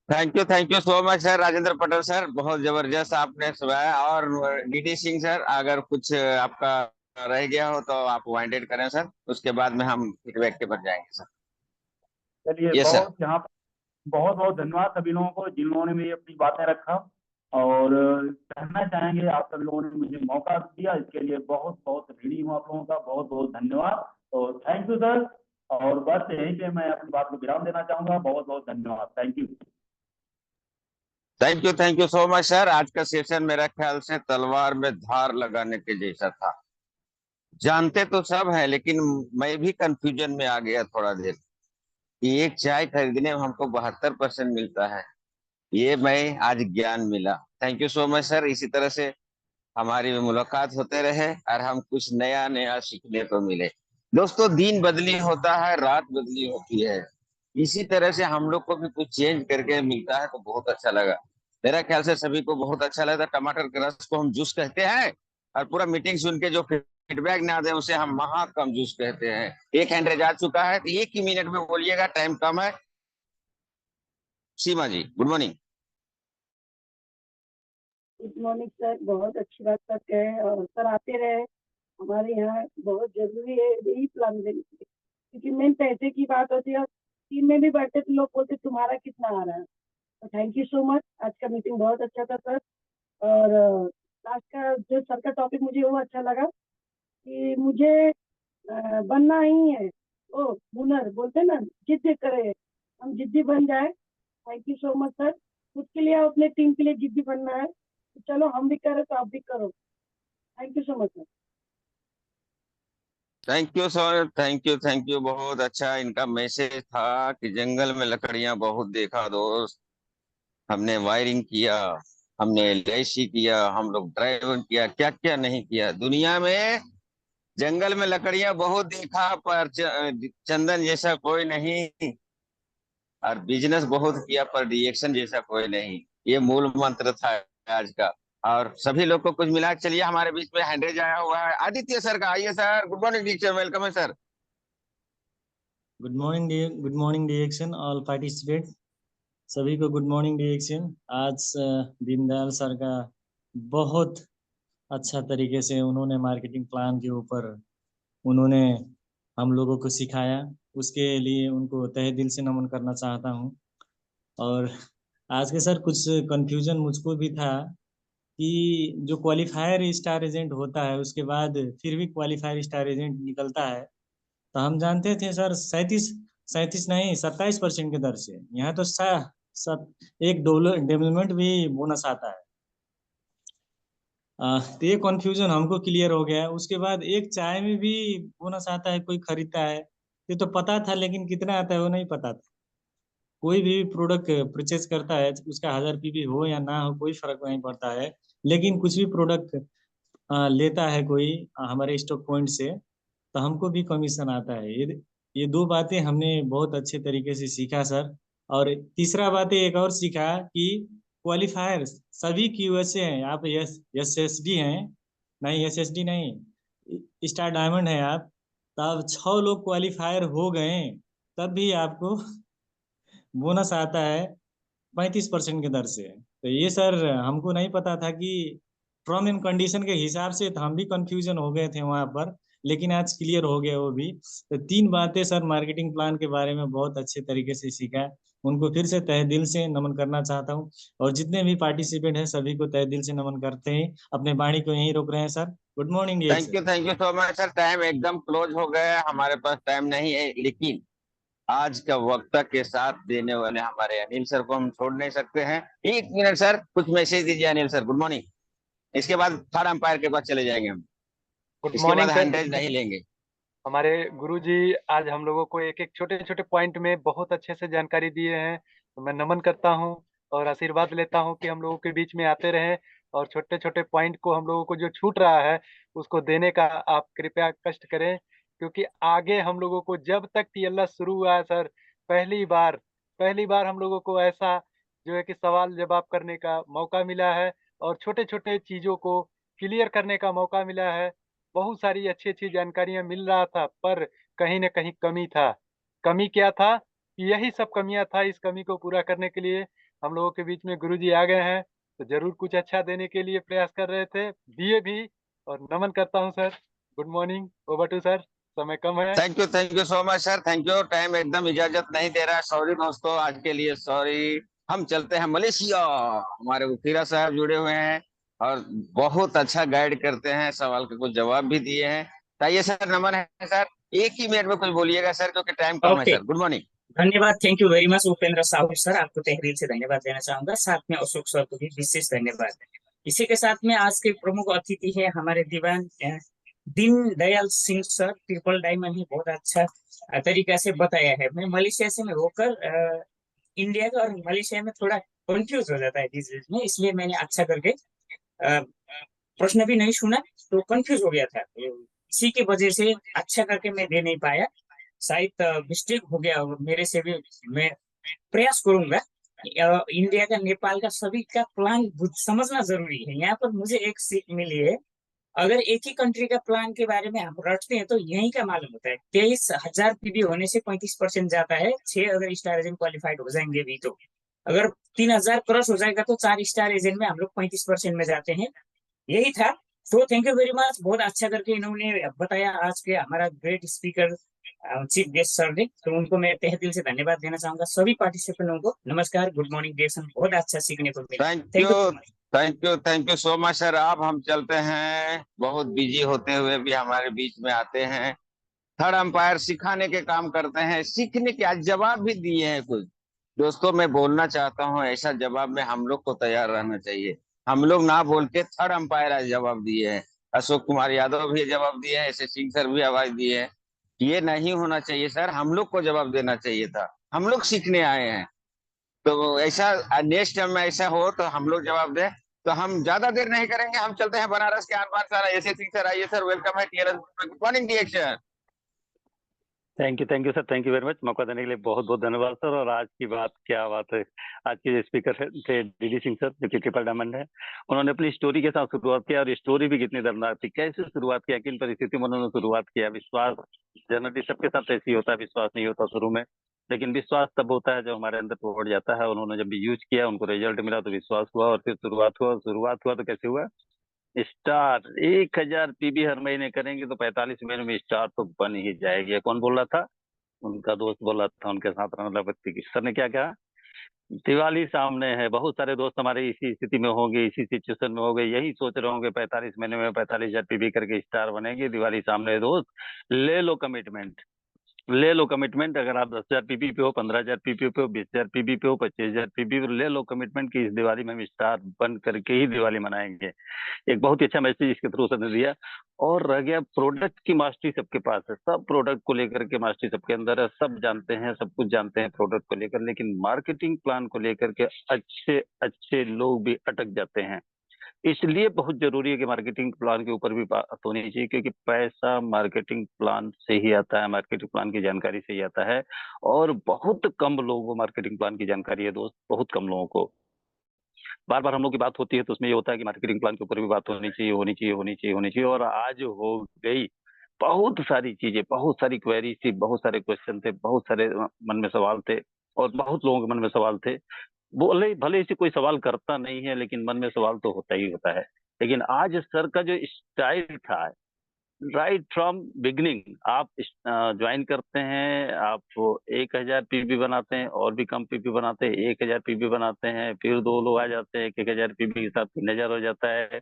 Thank you so much sir Rajendra Patel sir, बहुत जबरदस्त आपने सुनाया। और डीडी सिंह सर, अगर कुछ आपका रह गया हो तो आप वाइंडेड करें सर, उसके बाद में हम फीडबैक के पर जाएंगे सर। चलिए, यस सर। बहुत यहाँ बहुत बहुत धन्यवाद सभी लोगों को जिन्होंने भी अपनी बातें रखा, और कहना चाहेंगे आप सभी लोगों ने मुझे मौका दिया, इसके लिए बहुत बहुत ऋणी हूँ आप लोगों का, बहुत बहुत धन्यवाद। तो थैंक यू सर, और बस यहीं पे मैं अपनी बात को विराम देना चाहूंगा। बहुत बहुत धन्यवाद, thank you. Thank you so much sir. आज का सेशन मेरा ख्याल से तलवार में धार लगाने के जैसा था। जानते तो सब है, लेकिन मैं भी कंफ्यूजन में आ गया थोड़ा देर कि एक चाय खरीदने में हमको 72% मिलता है। ये मैं आज ज्ञान मिला। Thank you so much sir. इसी तरह से हमारी मुलाकात होते रहे और हम कुछ नया नया सीखने को मिले। दोस्तों, दिन बदली होता है, रात बदली होती है, इसी तरह से हम लोग को भी कुछ चेंज करके मिलता है तो बहुत अच्छा लगा। मेरा ख्याल से सभी को बहुत अच्छा लगा। टमाटर के रस को हम जूस कहते हैं, और पूरा मीटिंग सुन के जो फीडबैक ना दे उसे हम महाकम जूस कहते हैं। एक हैंड आ चुका है, तो एक ही मिनट में बोलिएगा, टाइम कम है। Seema ji, good morning. Good morning sir, बहुत अच्छी बात करते हैं, और सर आते रहे, हमारे यहाँ बहुत जरूरी है यही प्लान देने के लिए, क्योंकि मेन पैसे की बात होती है। टीम में भी बैठते तो लोग बोलते तुम्हारा कितना आ रहा है। तो थैंक यू सो मच, आज का मीटिंग बहुत अच्छा था सर। और लास्ट का जो सर का टॉपिक मुझे वो अच्छा लगा कि मुझे बनना ही है, ओ हुनर बोलते हैं ना, जिद्द करे, हम जिद्दी बन जाए। Thank you so much sir. खुद के लिए अपने टीम के लिए जिद्दी बनना है, तो चलो हम भी करें तो आप भी करो। Thank you so much sir. Thank you sir, thank you. बहुत अच्छा इनका मैसेज था कि जंगल में लकड़ियां बहुत देखा दोस्त, हमने वायरिंग किया, हमने एलआईसी किया, हम लोग ड्राइवर किया, क्या क्या नहीं किया दुनिया में। जंगल में लकड़ियां बहुत देखा, पर चंदन जैसा कोई नहीं, और बिजनेस बहुत किया पर रिएक्शन जैसा कोई नहीं। ये मूल मंत्र था आज का। और सभी लोग को कुछ मिला। चलिए, हमारे बीच में हैंडरेज आया हुआ है आदित्य सर का। आइए sir, good morning teacher, welcome है सर। गुड मॉर्निंग डिएक्शन ऑल पार्टिसिपेंट, सभी को गुड मॉर्निंग डिएक्शन। आज दीनदयाल सर का बहुत अच्छा तरीके से उन्होंने मार्केटिंग प्लान के ऊपर उन्होंने हम लोगों को सिखाया, उसके लिए उनको तहे दिल से नमन करना चाहता हूँ। और आज के सर कुछ कंफ्यूजन मुझको भी था कि जो क्वालिफायर स्टार एजेंट होता है उसके बाद फिर भी क्वालिफायर स्टार एजेंट निकलता है, तो हम जानते थे सर 37 नहीं 27% के दर से। यहाँ तो एक डॉलर डेवलपमेंट भी बोनस आता है। तो ये कंफ्यूजन हमको क्लियर हो गया। उसके बाद एक चाय में भी बोनस आता है, कोई खरीदता है, ये तो पता था, लेकिन कितना आता है वो नहीं पता था। कोई भी प्रोडक्ट परचेज करता है, उसका 1000 पीवी हो या ना हो कोई फर्क नहीं पड़ता है, लेकिन कुछ भी प्रोडक्ट लेता है कोई हमारे स्टॉक पॉइंट से, तो हमको भी कमीशन आता है। ये दो बातें हमने बहुत अच्छे तरीके से सीखा सर। और तीसरा बात एक और सीखा कि क्वालिफायर सभी क्यूएसए हैं, आप एसएसडी हैं, नहीं एसएसडी नहीं स्टार डायमंड है आप, तब 6 लोग क्वालिफायर हो गए तब भी आपको बोनस आता है 35% के दर से। तो ये सर हमको नहीं पता था कि टर्म एंड कंडीशन के हिसाब से, तो हम भी कंफ्यूजन हो गए थे वहां पर, लेकिन आज क्लियर हो गया वो भी। तो 3 बातें सर मार्केटिंग प्लान के बारे में बहुत अच्छे तरीके से सीखा, उनको फिर से तहे दिल से नमन करना चाहता हूँ। और जितने भी पार्टिसिपेंट हैं सभी को तहे दिल से नमन करते हैं। अपने वाणी को यहीं रोक रहे हैं sir. Good morning thank you so much sir. Time एकदम क्लोज हो गया है, हमारे पास टाइम नहीं है, लेकिन आज का वक्ता के साथ देने वाले हमारे अनिल सर को हम छोड़ नहीं सकते हैं। एक मिनट सर, कुछ मैसेज दीजिए अनिल सर। Good morning. इसके बाद थर्ड अंपायर के पास चले जाएंगे हम, गुड इसके बाद मॉर्निंग सर। हैंडरेज नहीं लेंगे। हमारे गुरुजी आज हम लोगों को एक एक छोटे छोटे पॉइंट में बहुत अच्छे से जानकारी दिए हैं, तो मैं नमन करता हूँ और आशीर्वाद लेता हूँ कि हम लोगों के बीच में आते रहें, और छोटे छोटे पॉइंट को हम लोगों को जो छूट रहा है उसको देने का आप कृपया कष्ट करें, क्योंकि आगे हम लोगों को जब तक टीएलएस शुरू हुआ है सर, पहली बार हम लोगों को ऐसा जो है कि सवाल जवाब करने का मौका मिला है और छोटे-छोटे चीज़ों को क्लियर करने का मौका मिला है। बहुत सारी अच्छी-अच्छी जानकारियाँ मिल रहा था, पर कहीं न कहीं कमी था। कमी क्या था? कि यही सब कमियाँ था, इस कमी को पूरा करने के लिए हम लोगों के बीच में गुरुजी आ गए हैं, तो ज़रूर कुछ अच्छा देने के लिए प्रयास कर रहे थे, दिए भी और नमन करता हूँ sir. Good morning, over to sir, समय कम है। Thank you so much sir, thank you. Time एकदम इजाजत नहीं दे रहा है, सॉरी दोस्तों, आज के लिए सॉरी। हम चलते हैं मलेशिया। हमारे उफीरा साहब जुड़े हुए हैं और बहुत अच्छा गाइड करते हैं, सवाल के कुछ जवाब भी दिए हैं। ताइए सर, नमन है सर। एक ही मिनट में कुछ बोलिएगा सर, क्योंकि टाइम कम है ओके, सर। Good morning. धन्यवाद, thank you very much Upendra Sahu sir, आपको तहरीर से धन्यवाद देना चाहूंगा। साथ में अशोक सर को भी विशेष धन्यवाद। इसी के साथ में आज के प्रमुख अतिथि है हमारे Diwan Deen Dayal Singh sir, triple diamond ही बहुत अच्छा तरीका से बताया है। मैं मलेशिया से में होकर इंडिया का और मलेशिया में थोड़ा कंफ्यूज हो जाता है बीच बीच में, इसलिए मैंने अच्छा करके प्रश्न भी नहीं सुना तो कंफ्यूज हो गया था। इसी की वजह से अच्छा करके मैं दे नहीं पाया, शायद मिस्टेक हो गया होगा मेरे से भी। मैं प्रयास करूंगा। इंडिया का, नेपाल का सभी का प्लान समझना जरूरी है। यहाँ पर मुझे एक सीख मिली है, अगर एक ही कंट्री का प्लान के बारे में हम रटते हैं तो यही का मालूम होता है। 23,000 पीबी होने से 35% जाता है। 6 अगर स्टार एजेंट क्वालिफाइड हो जाएंगे भी तो, अगर 3,000 क्रॉस हो जाएगा तो 4 स्टार एजेंट में हम लोग 35% में जाते हैं। यही था। तो थैंक यू वेरी मच, बहुत अच्छा करके इन्होंने बताया आज के हमारा great speaker chief guest sir ने, तो उनको मैं तहे दिल से धन्यवाद देना चाहूंगा। सभी पार्टिसिपेंटों को नमस्कार, गुड मॉर्निंग, डेसन, बहुत अच्छा सीखने को मिला। Thank you so much sir. अब हम चलते हैं, बहुत बिजी होते हुए भी हमारे बीच में आते हैं। थर्ड अंपायर सिखाने के काम करते हैं, सीखने के आज जवाब भी दिए हैं कुछ। दोस्तों, मैं बोलना चाहता हूँ, ऐसा जवाब में हम लोग को तैयार रहना चाहिए। हम लोग ना बोल के थर्ड अंपायर आज जवाब दिए हैं। अशोक कुमार यादव भी जवाब दिए हैं, ऐसे सिंह सर भी आवाज दिए हैं। ये नहीं होना चाहिए सर, हम लोग को जवाब देना चाहिए था। हम लोग सीखने आए हैं, तो ऐसा नेक्स्ट टाइम में ऐसा हो तो हम लोग जवाब दें। तो हम ज्यादा देर नहीं करेंगे, हम चलते हैं बनारस के आनबान सर, ऐसे सिंह सर। आइए सर, वेलकम है टीआरएस। गुड मॉर्निंग डिएक्शन। Thank you sir, thank you very much. मौका देने के लिए बहुत बहुत धन्यवाद सर। और आज की बात, क्या बात है, आज के स्पीकर थे डीडी सिंह सर, जो कि ट्रिपल डायमंड है। उन्होंने अपनी स्टोरी के साथ शुरुआत किया, और स्टोरी भी कितनी दर्दनाक थी। कैसे शुरुआत किया, किन परिस्थिति में उन्होंने शुरुआत किया। विश्वास जनरली सबके साथ ऐसी होता है, विश्वास नहीं होता शुरू में, लेकिन विश्वास तब होता है जब हमारे अंदर बढ़ जाता है। उन्होंने जब भी यूज किया, उनको रिजल्ट मिला तो विश्वास हुआ, और फिर शुरुआत हुआ तो कैसे हुआ, स्टार 1,000 पीबी हर महीने करेंगे तो 45 महीने में स्टार तो बन ही जाएगी। कौन बोल रहा था? उनका दोस्त बोला था, उनके साथ रहने वाला व्यक्ति की। सर ने क्या कहा? दिवाली सामने है, बहुत सारे दोस्त हमारे इसी स्थिति में होंगे, इसी सिचुएशन में होंगे, यही सोच रहे होंगे 45 महीने में 45,000 पीबी करके स्टार बनेंगे। दिवाली सामने है दोस्त, ले लो कमिटमेंट, ले लो कमिटमेंट। अगर आप 10,000 पीबी पे हो, 15,000 पीबी पे हो, 20,000 पीबी पे हो, 25,000 पीबी पे, ले लो कमिटमेंट कि इस दिवाली में हम स्टार बन करके ही दिवाली मनाएंगे। एक बहुत ही अच्छा मैसेज इसके थ्रू सर ने दिया। और रह गया प्रोडक्ट की मास्टरी सबके पास है, सब प्रोडक्ट को लेकर के मास्टरी सबके अंदर है, सब जानते हैं, सब कुछ जानते हैं प्रोडक्ट को लेकर, लेकिन मार्केटिंग प्लान को लेकर के अच्छे अच्छे लोग भी अटक जाते हैं। इसलिए बहुत जरूरी है कि मार्केटिंग प्लान के ऊपर भी बात होनी चाहिए, क्योंकि पैसा मार्केटिंग प्लान से ही आता है, मार्केटिंग प्लान की जानकारी से ही आता है। और बहुत कम लोगों को मार्केटिंग प्लान की जानकारी है दोस्त, बहुत कम लोगों को। बार बार हम लोग की बात होती है तो उसमें ये होता है कि मार्केटिंग प्लान के ऊपर भी बात होनी चाहिए, होनी चाहिए, होनी चाहिए, होनी चाहिए। और आज हो गई। बहुत सारी चीजें, बहुत सारी क्वेरीज थी, बहुत सारे क्वेश्चन थे, बहुत सारे मन में सवाल थे, और बहुत लोगों के मन में सवाल थे। बोले भले इसे कोई सवाल करता नहीं है, लेकिन मन में सवाल तो होता ही होता है। लेकिन आज सर का जो स्टाइल था, राइट फ्रॉम बिगनिंग, आप ज्वाइन करते हैं, आप 1,000 पीबी बनाते हैं, और भी कम पीबी बनाते हैं, 1,000 पीबी बनाते हैं, फिर 2 लोग आ जाते हैं, 1,000 पीबी के साथ 3,000 हो जाता है,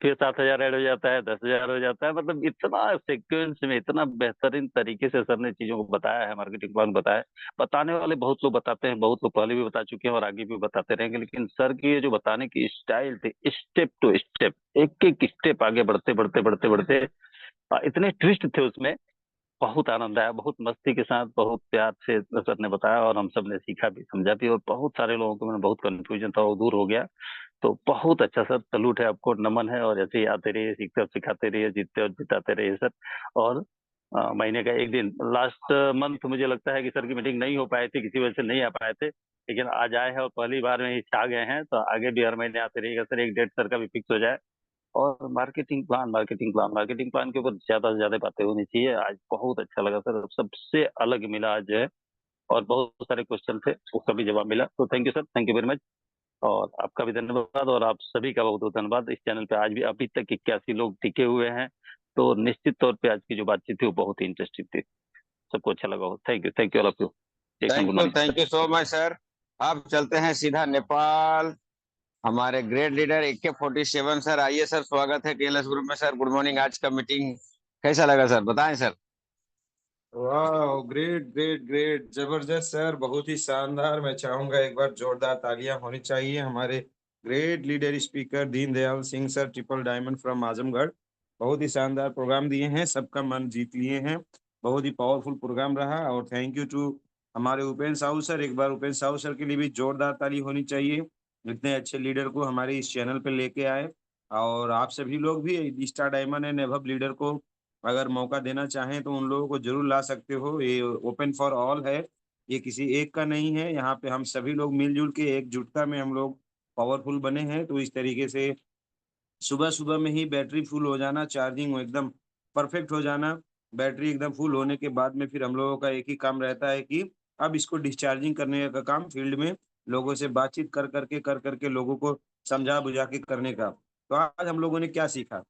फिर 7,000 ऐड हो जाता है, 10,000 हो जाता है। मतलब इतना सीक्वेंस में, इतना बेहतरीन तरीके से सर ने चीजों को बताया है, मार्केटिंग प्लान बताया है। बताने वाले बहुत लोग बताते हैं, बहुत लोग पहले भी बता चुके हैं और आगे भी बताते रहेंगे, लेकिन सर की ये जो बताने की स्टाइल थी, स्टेप टू स्टेप, एक एक स्टेप आगे बढ़ते बढ़ते बढ़ते बढ़ते इतने ट्विस्ट थे उसमें, बहुत आनंद आया, बहुत मस्ती के साथ, बहुत प्यार से सर ने बताया, और हम सब ने सीखा भी, समझा भी, और बहुत सारे लोगों को मैंने, बहुत कंफ्यूजन था वो दूर हो गया। तो बहुत अच्छा सर, सलूट है आपको, नमन है। और ऐसे ही आते रहिए, सीखते और सिखाते रहिए, जीतते और जिताते रहिए सर। और महीने का एक दिन। लास्ट मंथ मुझे लगता है कि सर की मीटिंग नहीं हो पाई थी, किसी वजह से नहीं आ पाए थे, लेकिन आज आए हैं और पहली बार में ही छा गए हैं। तो आगे भी हर महीने आते रहिएगा सर, एक डेट सर का भी फिक्स हो जाए। और मार्केटिंग प्लान के ऊपर ज्यादा से ज्यादा बातें होनी चाहिए। आज बहुत अच्छा लगा सर, सबसे अलग मिला आज जो है, और बहुत सारे क्वेश्चन थे उसका भी जवाब मिला। तो thank you sir, thank you very much. और आपका भी धन्यवाद, और आप सभी का बहुत बहुत धन्यवाद। इस चैनल पे आज भी अभी तक 81 लोग टिके हुए हैं, तो निश्चित तौर पे आज की जो बातचीत थी वो बहुत ही इंटरेस्टिंग थी। सबको अच्छा लगा हो। Thank you all of you. Thank you so much sir. अब चलते हैं सीधा नेपाल। हमारे ग्रेट लीडर AK-47 सर, आइए सर, स्वागत है TLS ग्रुप में सर। Good morning. आज का मीटिंग कैसा लगा सर, बताएं सर। वाह, ग्रेट ग्रेट ग्रेट, जबरदस्त सर, बहुत ही शानदार। मैं चाहूंगा एक बार जोरदार तालियां होनी चाहिए हमारे great leader speaker Deendayal Singh sir, triple diamond from Azamgarh. बहुत ही शानदार प्रोग्राम दिए हैं, सबका मन जीत लिए हैं। बहुत ही पावरफुल प्रोग्राम रहा। और थैंक यू टू हमारे उपेंद्र साहू सर। एक बार उपेंद्र साहू सर के लिए भी जोरदार ताली होनी चाहिए, इतने अच्छे लीडर को हमारे इस चैनल पे लेके आए। और आप सभी लोग भी star diamond and above leader को अगर मौका देना चाहें तो उन लोगों को जरूर ला सकते हो। ये ओपन फॉर ऑल है, ये किसी एक का नहीं है। यहाँ पे हम सभी लोग मिलजुल के एकजुटता में हम लोग पावरफुल बने हैं। तो इस तरीके से सुबह सुबह में ही बैटरी फुल हो जाना, चार्जिंग एकदम परफेक्ट हो जाना। बैटरी एकदम फुल होने के बाद में फिर हम लोगों का एक ही काम रहता है कि अब इसको डिस्चार्जिंग करने का काम फील्ड में लोगों से बातचीत कर करके लोगों को समझा बुझा के करने का। तो आज हम लोगों ने क्या सीखा?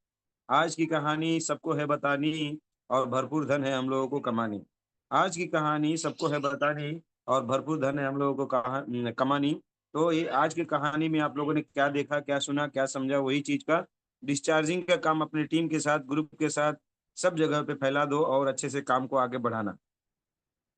आज की कहानी सबको है बतानी और भरपूर धन है हम लोगों को कमानी। आज की कहानी सबको है बतानी और भरपूर धन है हम लोगों को कमानी। तो ये आज की कहानी में आप लोगों ने क्या देखा, क्या सुना, क्या समझा, वही चीज का डिस्चार्जिंग का काम अपनी टीम के साथ, ग्रुप के साथ सब जगह पे फैला दो और अच्छे से काम को आगे बढ़ाना।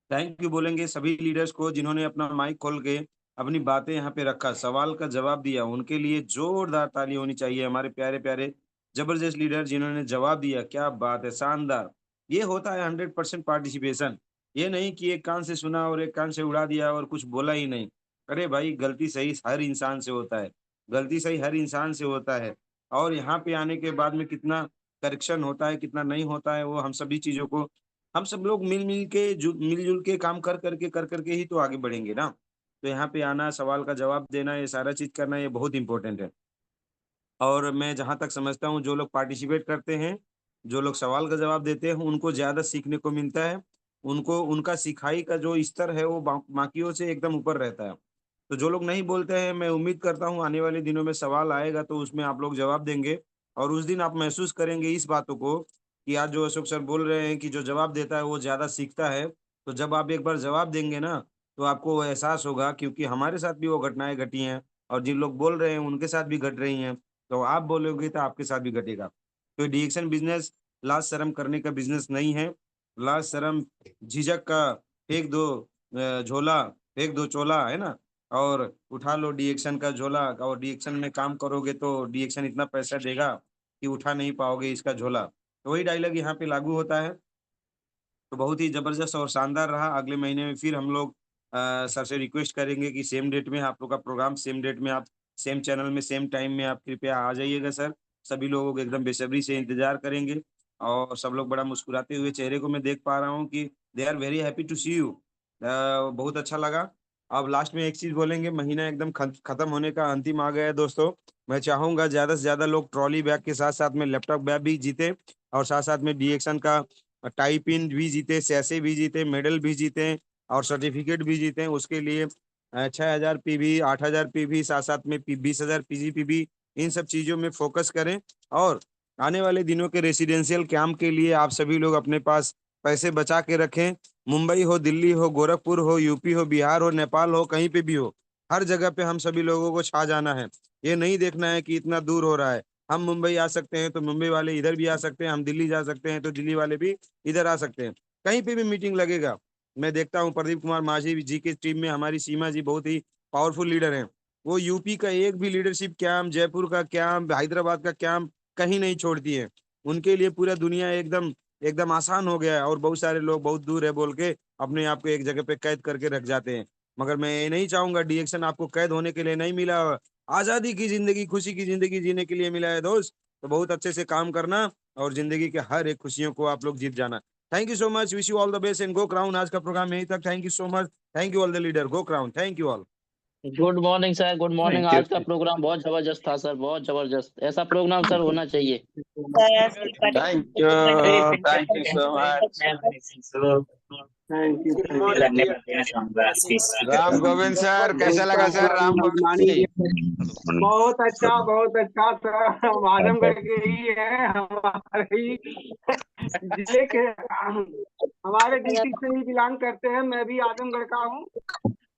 थैंक यू बोलेंगे सभी लीडर्स को जिन्होंने अपना माइक खोल के अपनी बातें यहाँ पे रखा, सवाल का जवाब दिया। उनके लिए जोरदार ताली होनी चाहिए। हमारे प्यारे प्यारे जबरदस्त लीडर जिन्होंने जवाब दिया, क्या बात है, शानदार। ये होता है 100% पार्टिसिपेशन। ये नहीं कि एक कान से सुना और एक कान से उड़ा दिया और कुछ बोला ही नहीं। अरे भाई, गलती सही हर इंसान से होता है, गलती सही हर इंसान से होता है। और यहाँ पे आने के बाद में कितना करेक्शन होता है कितना नहीं होता है, वो हम सभी चीजों को हम सब लोग मिलजुल के काम कर करके ही तो आगे बढ़ेंगे ना। तो यहाँ पे आना, सवाल का जवाब देना, ये सारा चीज करना, ये बहुत इंपॉर्टेंट है। और मैं जहाँ तक समझता हूँ जो लोग पार्टिसिपेट करते हैं, जो लोग सवाल का जवाब देते हैं, उनको ज्यादा सीखने को मिलता है। उनको उनका सिखाई का जो स्तर है वो बाकियों से एकदम ऊपर रहता है। तो जो लोग नहीं बोलते हैं, मैं उम्मीद करता हूँ आने वाले दिनों में सवाल आएगा तो उसमें आप लोग जवाब देंगे। और उस दिन आप महसूस करेंगे इस बातों को कि आज जो अशोक सर बोल रहे हैं कि जो जवाब देता है वो ज्यादा सीखता है। तो जब आप एक बार जवाब देंगे ना, तो आपको वो एहसास होगा, क्योंकि हमारे साथ भी वो घटनाएं घटी हैं और जिन लोग बोल रहे हैं उनके साथ भी घट रही हैं। तो आप बोलोगे तो आपके साथ भी घटेगा। तो डीएक्शन बिजनेस लाज शर्म करने का बिजनेस नहीं है। लाज शर्म झिझक का फेंक दो झोला, फेंक दो चोला, है ना। और उठा लो डीएक्शन का झोला, और डीएक्शन में काम करोगे तो डीएक्शन इतना पैसा देगा कि उठा नहीं पाओगे इसका झोला। तो वही डायलॉग यहाँ पे लागू होता है। तो बहुत ही जबरदस्त और शानदार रहा। अगले महीने में फिर हम लोग सर से रिक्वेस्ट करेंगे कि सेम डेट में आप लोग का प्रोग्राम, सेम डेट में आप सेम चैनल में सेम टाइम में आप कृपया आ जाइएगा सर। सभी लोगों को एकदम बेसब्री से इंतजार करेंगे। और सब लोग बड़ा मुस्कुराते हुए चेहरे को मैं देख पा रहा हूँ कि they are very happy to see you. बहुत अच्छा लगा। अब लास्ट में एक चीज बोलेंगे, महीना एकदम खत्म होने का अंतिम आ गया है दोस्तों। मैं चाहूंगा ज्यादा से ज्यादा लोग ट्रॉली बैग के साथ साथ में लैपटॉप बैग भी जीते, और साथ साथ में डीएक्शन का टाई पिन भी जीते, सैसे भी जीते, मेडल भी जीते और सर्टिफिकेट भी जीते। उसके लिए 6000 PV, 8000 PV, साथ साथ में 20,000 PGPV, इन सब चीजों में फोकस करें। और आने वाले दिनों के रेसिडेंशियल कैंप के लिए आप सभी लोग अपने पास पैसे बचा के रखें। मुंबई हो, दिल्ली हो, गोरखपुर हो, यूपी हो, बिहार हो, नेपाल हो, कहीं पे भी हो, हर जगह पे हम सभी लोगों को छा जाना है। ये नहीं देखना है कि इतना दूर हो रहा है। हम मुंबई आ सकते हैं तो मुंबई वाले इधर भी आ सकते हैं, हम दिल्ली जा सकते हैं तो दिल्ली वाले भी इधर आ सकते हैं। कहीं पे भी मीटिंग लगेगा। मैं देखता हूँ प्रदीप कुमार माझी जी की टीम में हमारी सीमा जी बहुत ही पावरफुल लीडर हैं। वो यूपी का एक भी लीडरशिप कैंप, जयपुर का कैंप, हैदराबाद का कैंप कहीं नहीं छोड़ती है। उनके लिए पूरा दुनिया एकदम एकदम आसान हो गया है। और बहुत सारे लोग बहुत दूर है बोल के अपने आप को एक जगह पे कैद करके रख जाते हैं। मगर मैं ये नहीं चाहूंगा, डीएक्शन आपको कैद होने के लिए नहीं मिला, आजादी की जिंदगी, खुशी की जिंदगी जीने के लिए मिला है दोस्त। तो बहुत अच्छे से काम करना और जिंदगी के हर एक खुशियों को आप लोग जीत जाना। Thank you so much, wish you all the best and go crown. आज का प्रोग्राम यहीं तक। Thank you so much, thank you all the leader, go crown, thank you all. Good morning sir, good morning. आज का programme बहुत जबरदस्त था sir, बहुत जबरदस्त। ऐसा प्रोग्राम सर होना चाहिए। Thank you so much. धन्यवाद देना चाहूंगा। राम गोविंद सर, कैसा लगा सर? राम गोविंद जी, बहुत अच्छा सर। हम आजमगढ़ के ही हैं, हमारे ही जिले के, हमारे डिस्ट्रिक्ट से ही बिलोंग करते हैं। मैं भी आजमगढ़ का हूँ।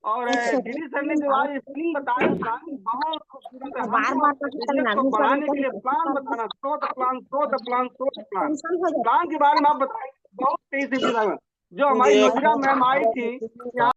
और दिलीप सर ने जो आज स्कीम बताया, प्लान बहुत खूबसूरत है। हमको बिजनेस को बढ़ाने के लिए प्लान बताना, प्लान के बारे में आप बताएं। बहुत तेजी से जो हमारी नजीरा मैम आई थी यहाँ